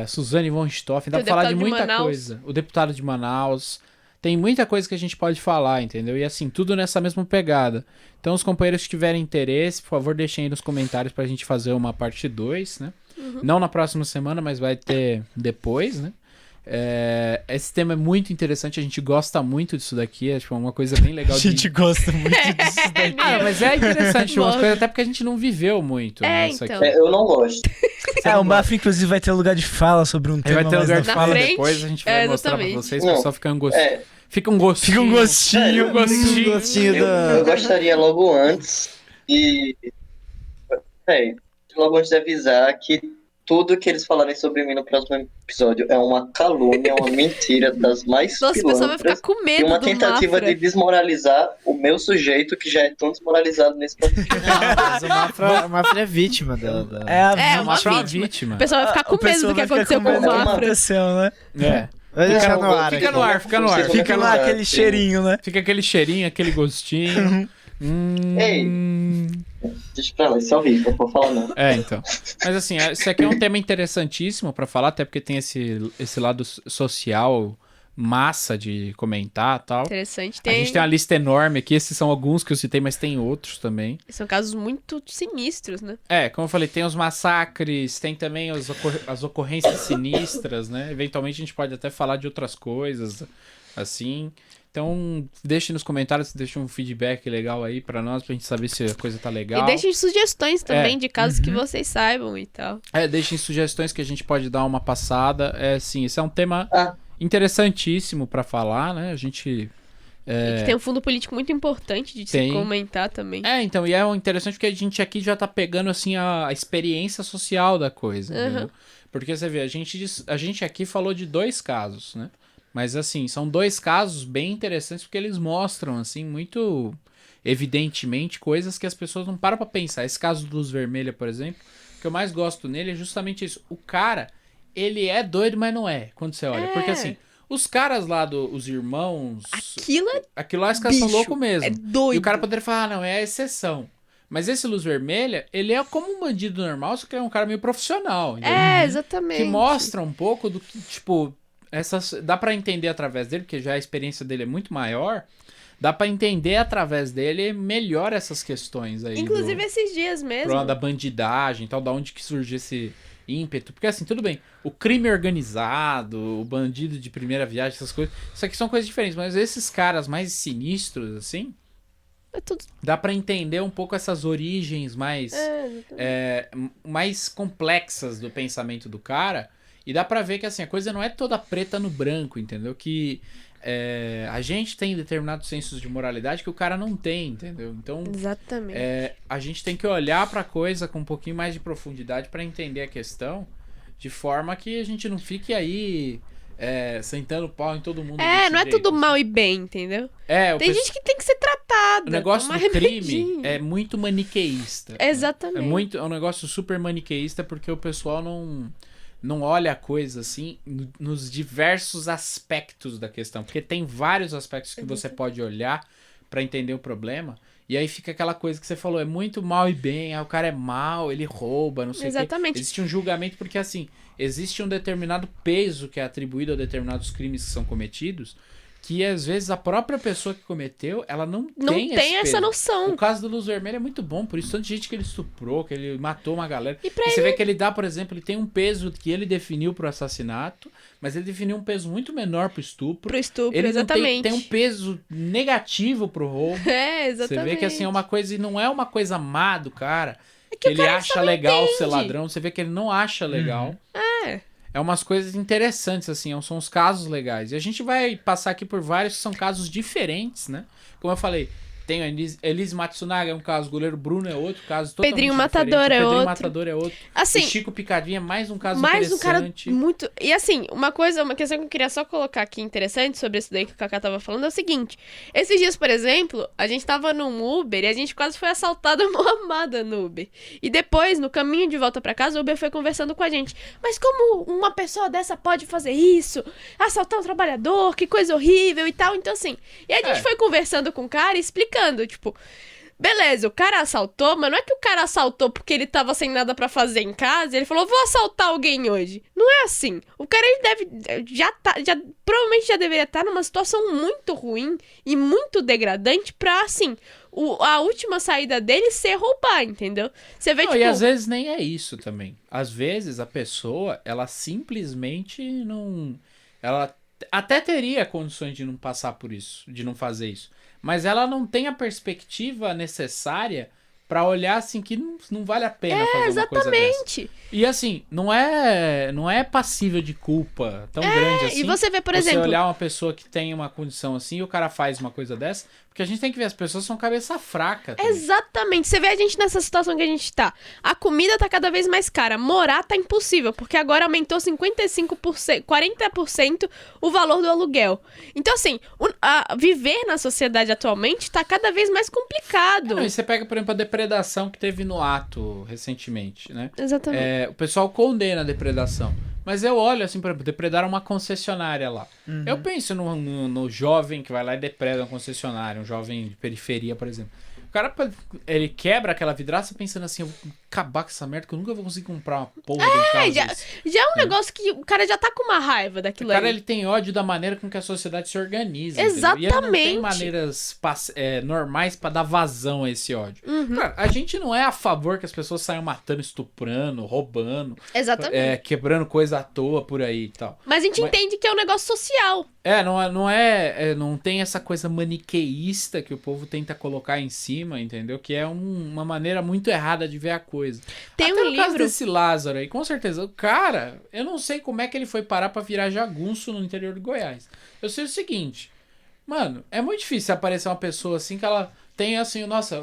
Speaker 1: Suzane von Richthofen, dá
Speaker 3: Tem o
Speaker 1: pra falar de
Speaker 3: deputado de
Speaker 1: muita
Speaker 3: Manaus.
Speaker 1: coisa. O deputado de Manaus. Tem muita coisa que a gente pode falar, entendeu? E assim, tudo nessa mesma pegada. Então, os companheiros que tiverem interesse, por favor, deixem aí nos comentários pra gente fazer uma parte 2, né? Não na próxima semana, mas vai ter depois, né? Esse tema é muito interessante, a gente gosta muito disso daqui, é tipo, uma coisa bem legal
Speaker 2: A gente gosta muito disso daqui.
Speaker 1: mas é interessante umas
Speaker 3: Gosto.
Speaker 1: coisas, até porque a gente não viveu muito. né, isso
Speaker 3: então.
Speaker 1: aqui.
Speaker 4: Eu não gosto.
Speaker 2: O Bafo, inclusive, vai ter lugar de fala sobre um
Speaker 1: Aí
Speaker 2: tema
Speaker 1: vai ter
Speaker 2: mais
Speaker 1: lugar
Speaker 2: na
Speaker 1: de
Speaker 3: Na
Speaker 1: fala
Speaker 3: frente.
Speaker 1: depois, a gente vai mostrar pra
Speaker 3: Exatamente.
Speaker 1: vocês, o
Speaker 4: Não.
Speaker 1: pessoal fica um gostinho. Fica um gostinho.
Speaker 2: Fica um gostinho,
Speaker 1: um gostinho.
Speaker 2: um gostinho
Speaker 4: Eu gostaria logo antes de. Logo antes de avisar que tudo que eles falarem sobre mim no próximo episódio é uma calúnia, uma mentira das mais
Speaker 3: Nossa, o pessoal vai ficar
Speaker 4: pilantras
Speaker 3: com
Speaker 4: e
Speaker 3: medo
Speaker 4: uma
Speaker 3: do
Speaker 4: tentativa
Speaker 3: Mafra.
Speaker 4: de desmoralizar o meu sujeito que já é tão desmoralizado nesse podcast.
Speaker 5: Mas o Mafra é vítima da...
Speaker 3: É,
Speaker 1: O
Speaker 3: uma
Speaker 1: Mafra é uma
Speaker 3: vítima.
Speaker 1: vítima.
Speaker 3: O pessoal vai ficar com
Speaker 2: O
Speaker 3: medo
Speaker 2: pessoal
Speaker 3: do que
Speaker 2: vai ficar
Speaker 3: aconteceu com o
Speaker 2: medo do que
Speaker 3: Mafra.
Speaker 2: aconteceu, né?
Speaker 5: Vai deixar no ar
Speaker 1: Fica
Speaker 5: aqui.
Speaker 1: no ar, fica no ar.
Speaker 2: Fica lá aquele cheirinho, né?
Speaker 1: Fica aquele cheirinho, aquele gostinho.
Speaker 4: Deixa pra lá, isso é horrível, não vou falar não.
Speaker 1: Então. Mas assim, esse aqui é um tema interessantíssimo pra falar, até porque tem esse lado social massa de comentar e tal.
Speaker 3: Interessante.
Speaker 1: A gente tem uma lista enorme aqui, esses são alguns que eu citei, mas tem outros também.
Speaker 3: São casos muito sinistros, né?
Speaker 1: Como eu falei, tem os massacres, tem também as ocorrências sinistras, né? Eventualmente a gente pode até falar de outras coisas, assim. Então, deixe nos comentários, deixe um feedback legal aí pra nós, pra gente saber se a coisa tá legal.
Speaker 3: E deixem sugestões também de casos que vocês saibam e tal.
Speaker 1: Deixem sugestões que a gente pode dar uma passada. Sim, esse é um tema
Speaker 4: Ah.
Speaker 1: interessantíssimo pra falar, né? A gente...
Speaker 3: E que tem um fundo político muito importante de
Speaker 1: Tem.
Speaker 3: se comentar também.
Speaker 1: Então, e é interessante porque a gente aqui já tá pegando, assim, a experiência social da coisa, entendeu? Porque você vê, a gente aqui falou de 2 casos, né? Mas, assim, são 2 casos bem interessantes porque eles mostram, assim, muito evidentemente coisas que as pessoas não param pra pensar. Esse caso do Luz Vermelha, por exemplo, o que eu mais gosto nele é justamente isso. O cara, ele é doido, mas não é, quando você olha. Porque, assim, os caras lá, os irmãos...
Speaker 3: Aquilo é
Speaker 1: Aquilo lá, os caras são
Speaker 3: bicho,
Speaker 1: loucos mesmo.
Speaker 3: é doido.
Speaker 1: E o cara poderia falar, não, é a exceção. Mas esse Luz Vermelha, ele é como um bandido normal, só que é um cara meio profissional. Entendeu?
Speaker 3: Exatamente.
Speaker 1: Que mostra um pouco do que, tipo, dá pra entender através dele, porque já a experiência dele é muito maior. Dá pra entender através dele melhor essas questões aí.
Speaker 3: Inclusive esses dias mesmo.
Speaker 1: Da bandidagem e tal, da onde que surgiu esse ímpeto. Porque assim, tudo bem, o crime organizado, o bandido de primeira viagem, essas coisas, isso aqui são coisas diferentes, mas esses caras mais sinistros, assim, dá pra entender um pouco essas origens mais, mais complexas do pensamento do cara, e dá pra ver que assim, a coisa não é toda preta no branco, entendeu? Que a gente tem determinados sensos de moralidade que o cara não tem, entendeu? Então,
Speaker 3: exatamente.
Speaker 1: A gente tem que olhar pra coisa com um pouquinho mais de profundidade pra entender a questão, de forma que a gente não fique aí sentando pau em todo mundo.
Speaker 3: Não é tudo mal e bem, entendeu? Tem gente que tem que ser tratada.
Speaker 1: O negócio do crime é muito maniqueísta.
Speaker 3: Exatamente.
Speaker 1: É um negócio super maniqueísta, porque o pessoal não olha a coisa assim nos diversos aspectos da questão. Porque tem vários aspectos que você pode olhar pra entender o problema. E aí fica aquela coisa que você falou, é muito mal e bem, o cara é mal, ele rouba, não sei o quê.
Speaker 3: Exatamente.
Speaker 1: Existe um julgamento porque, assim, existe um determinado peso que é atribuído a determinados crimes que são cometidos, que às vezes a própria pessoa que cometeu, ela não tem
Speaker 3: essa noção.
Speaker 1: O caso do Luz Vermelha é muito bom, por isso tanta gente que ele estuprou, que ele matou uma galera. E você vê que ele dá, por exemplo, ele tem um peso que ele definiu pro assassinato, mas ele definiu um peso muito menor pro estupro. Ele
Speaker 3: exatamente.
Speaker 1: Tem um peso negativo pro roubo.
Speaker 3: Exatamente.
Speaker 1: Você vê que assim é uma coisa, e não é uma coisa má do cara, que ele acha legal ser ladrão, você vê que ele não acha legal. É umas coisas interessantes, assim, são uns casos legais. E a gente vai passar aqui por vários que são casos diferentes, né? Como eu falei, tem a Elise Matsunaga, é um caso, o goleiro Bruno é outro caso totalmente
Speaker 3: Pedrinho
Speaker 1: diferente.
Speaker 3: Matador
Speaker 1: Matador é outro.
Speaker 3: Assim,
Speaker 1: o Chico Picadinha é mais um caso interessante.
Speaker 3: Um cara muito... E assim, uma questão que eu queria só colocar aqui interessante sobre isso daí que o Kaká tava falando é o seguinte. Esses dias, por exemplo, a gente tava num Uber e a gente quase foi assaltado a mão armada no Uber. E depois, no caminho de volta pra casa, o Uber foi conversando com a gente. Mas como uma pessoa dessa pode fazer isso? Assaltar um trabalhador, que coisa horrível e tal. Então assim, e a gente foi conversando com o cara e explicando, tipo... Beleza, o cara assaltou, mas não é que o cara assaltou porque ele tava sem nada pra fazer em casa, ele falou, vou assaltar alguém hoje. Não é assim. O cara, ele provavelmente já deveria estar numa situação muito ruim e muito degradante pra, assim, a última saída dele ser roubar, entendeu? Você vê,
Speaker 1: E às vezes nem é isso também. Às vezes a pessoa, ela simplesmente não... Ela até teria condições de não passar por isso, de não fazer isso. Mas ela não tem a perspectiva necessária pra olhar assim que não vale a pena fazer uma coisa dessa. E assim, não é passível de culpa tão grande assim.
Speaker 3: E você vê, por exemplo...
Speaker 1: Você olhar uma pessoa que tem uma condição assim e o cara faz uma coisa dessa, porque a gente tem que ver, as pessoas são cabeça fraca. Também.
Speaker 3: Exatamente. Você vê a gente nessa situação que a gente tá. A comida tá cada vez mais cara. Morar tá impossível, porque agora aumentou 55%, 40% o valor do aluguel. Então, assim, viver na sociedade atualmente tá cada vez mais complicado.
Speaker 1: E você pega, por exemplo, a depredação que teve no ato recentemente, né?
Speaker 3: Exatamente.
Speaker 1: O pessoal condena a depredação. Mas eu olho assim, por exemplo, depredaram uma concessionária lá. Eu penso no jovem que vai lá e depreda uma concessionária, um jovem de periferia, por exemplo. O cara, ele quebra aquela vidraça pensando assim, eu vou acabar com essa merda que eu nunca vou conseguir comprar uma porra de um carro
Speaker 3: já é um negócio que o cara já tá com uma raiva daquilo ali.
Speaker 1: O cara, ele tem ódio da maneira com que a sociedade se organiza.
Speaker 3: Exatamente.
Speaker 1: E ele não tem maneiras normais pra dar vazão a esse ódio. Cara, a gente não é a favor que as pessoas saiam matando, estuprando, roubando.
Speaker 3: Exatamente.
Speaker 1: Quebrando coisa à toa por aí e tal.
Speaker 3: Mas a gente entende que é um negócio social.
Speaker 1: Não tem essa coisa maniqueísta que o povo tenta colocar em cima, entendeu? Que é uma maneira muito errada de ver a coisa.
Speaker 3: Tem
Speaker 1: Até
Speaker 3: um
Speaker 1: no
Speaker 3: livro...
Speaker 1: caso desse Lázaro aí, com certeza. O cara, eu não sei como é que ele foi parar pra virar jagunço no interior de Goiás. Eu sei o seguinte, mano, é muito difícil aparecer uma pessoa assim que ela tem assim, nossa...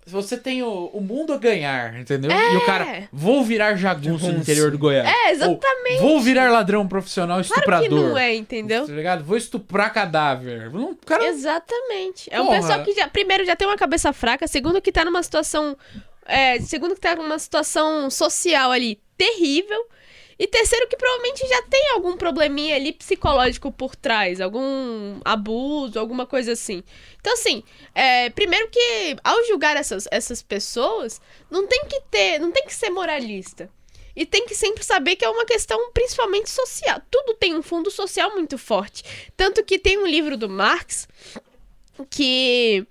Speaker 1: Você tem o mundo a ganhar, entendeu? E o cara, vou virar jagunço no interior do Goiás.
Speaker 3: Exatamente.
Speaker 1: Ou, vou virar ladrão profissional, estuprador.
Speaker 3: Claro que não é, entendeu?
Speaker 1: Tá ligado? Vou estuprar cadáver. Cara...
Speaker 3: Exatamente. É um pessoal que, primeiro, já tem uma cabeça fraca. Segundo, que tá numa situação... social ali terrível. E terceiro, que provavelmente já tem algum probleminha ali psicológico por trás, algum abuso, alguma coisa assim. Então, assim, primeiro que ao julgar essas pessoas, não tem que ser moralista. E tem que sempre saber que é uma questão principalmente social. Tudo tem um fundo social muito forte. Tanto que tem um livro do Marx, que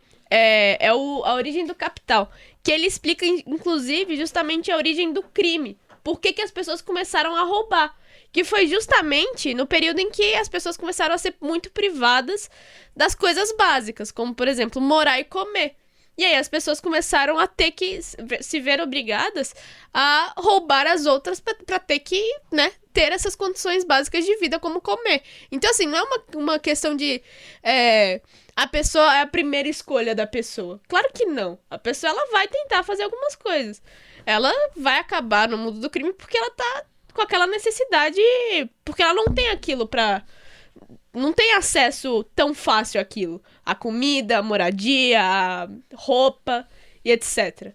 Speaker 3: A Origem do Capital, que ele explica, inclusive, justamente a origem do crime. Por que as pessoas começaram a roubar? Que foi justamente no período em que as pessoas começaram a ser muito privadas das coisas básicas, como, por exemplo, morar e comer. E aí as pessoas começaram a ter que se ver obrigadas a roubar as outras pra ter que, né, ter essas condições básicas de vida, como comer. Então, assim, não é uma questão de... a pessoa é a primeira escolha da pessoa. Claro que não. A pessoa, ela vai tentar fazer algumas coisas. Ela vai acabar no mundo do crime porque ela tá com aquela necessidade, porque ela não tem aquilo não tem acesso tão fácil àquilo. A comida, a moradia, a roupa e etc.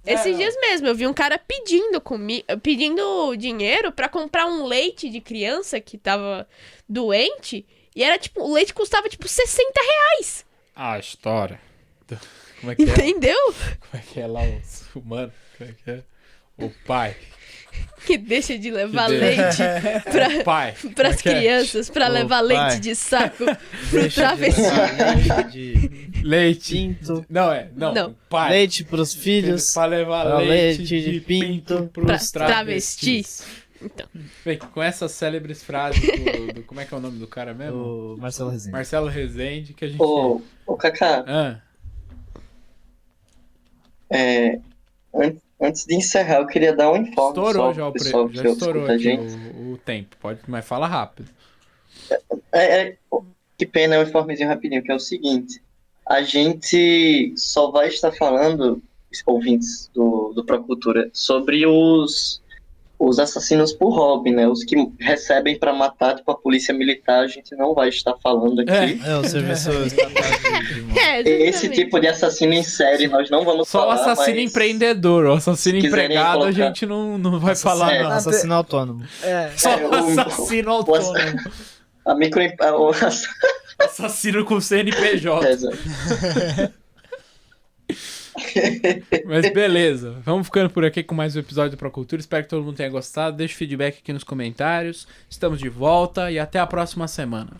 Speaker 3: Esses dias mesmo, eu vi um cara pedindo dinheiro pra comprar um leite de criança que tava doente. E era tipo, o leite custava tipo R$60.
Speaker 1: A história. Como é que
Speaker 3: Entendeu?
Speaker 1: Como é que é lá o humano? Como é que é? O pai.
Speaker 3: Que deixa de levar leite pras crianças, pra levar leite de saco pro travesti.
Speaker 1: Leite.
Speaker 5: Pinto.
Speaker 1: Não. Pai.
Speaker 5: Leite pros filhos.
Speaker 1: Pra levar leite de pinto pros travestis.
Speaker 3: Então.
Speaker 1: Bem, com essas célebres frases do como é que é o nome do cara mesmo?
Speaker 5: O Marcelo Rezende.
Speaker 1: Marcelo Rezende, que a gente...
Speaker 4: Ô, Kaká. Antes de encerrar, eu queria dar um informe.
Speaker 1: Estourou
Speaker 4: só
Speaker 1: já o
Speaker 4: pessoal
Speaker 1: já
Speaker 4: que
Speaker 1: estourou
Speaker 4: escuta a
Speaker 1: aqui
Speaker 4: gente.
Speaker 1: o tempo. Mas fala rápido.
Speaker 4: Que pena, um informezinho rapidinho, que é o seguinte. A gente só vai estar falando, ouvintes do Procultura, sobre os assassinos por hobby, né? Os que recebem pra matar, tipo a polícia militar, a gente não vai estar falando aqui.
Speaker 5: O serviço estatal de morte.
Speaker 4: Esse tipo de assassino em série nós não vamos
Speaker 1: Só
Speaker 4: falar.
Speaker 1: o assassino
Speaker 4: mas
Speaker 1: empreendedor, o assassino
Speaker 4: se quiserem
Speaker 1: empregado
Speaker 4: colocar-
Speaker 1: a gente não vai falar não.
Speaker 5: Assassino autônomo.
Speaker 1: Só o
Speaker 4: o
Speaker 1: assassino autônomo.
Speaker 4: a micro...
Speaker 1: Assassino com CNPJ.
Speaker 4: Exato.
Speaker 1: Mas beleza, vamos ficando por aqui com mais um episódio do Procultura. Espero que todo mundo tenha gostado. Deixe feedback aqui nos comentários. Estamos de volta e até a próxima semana.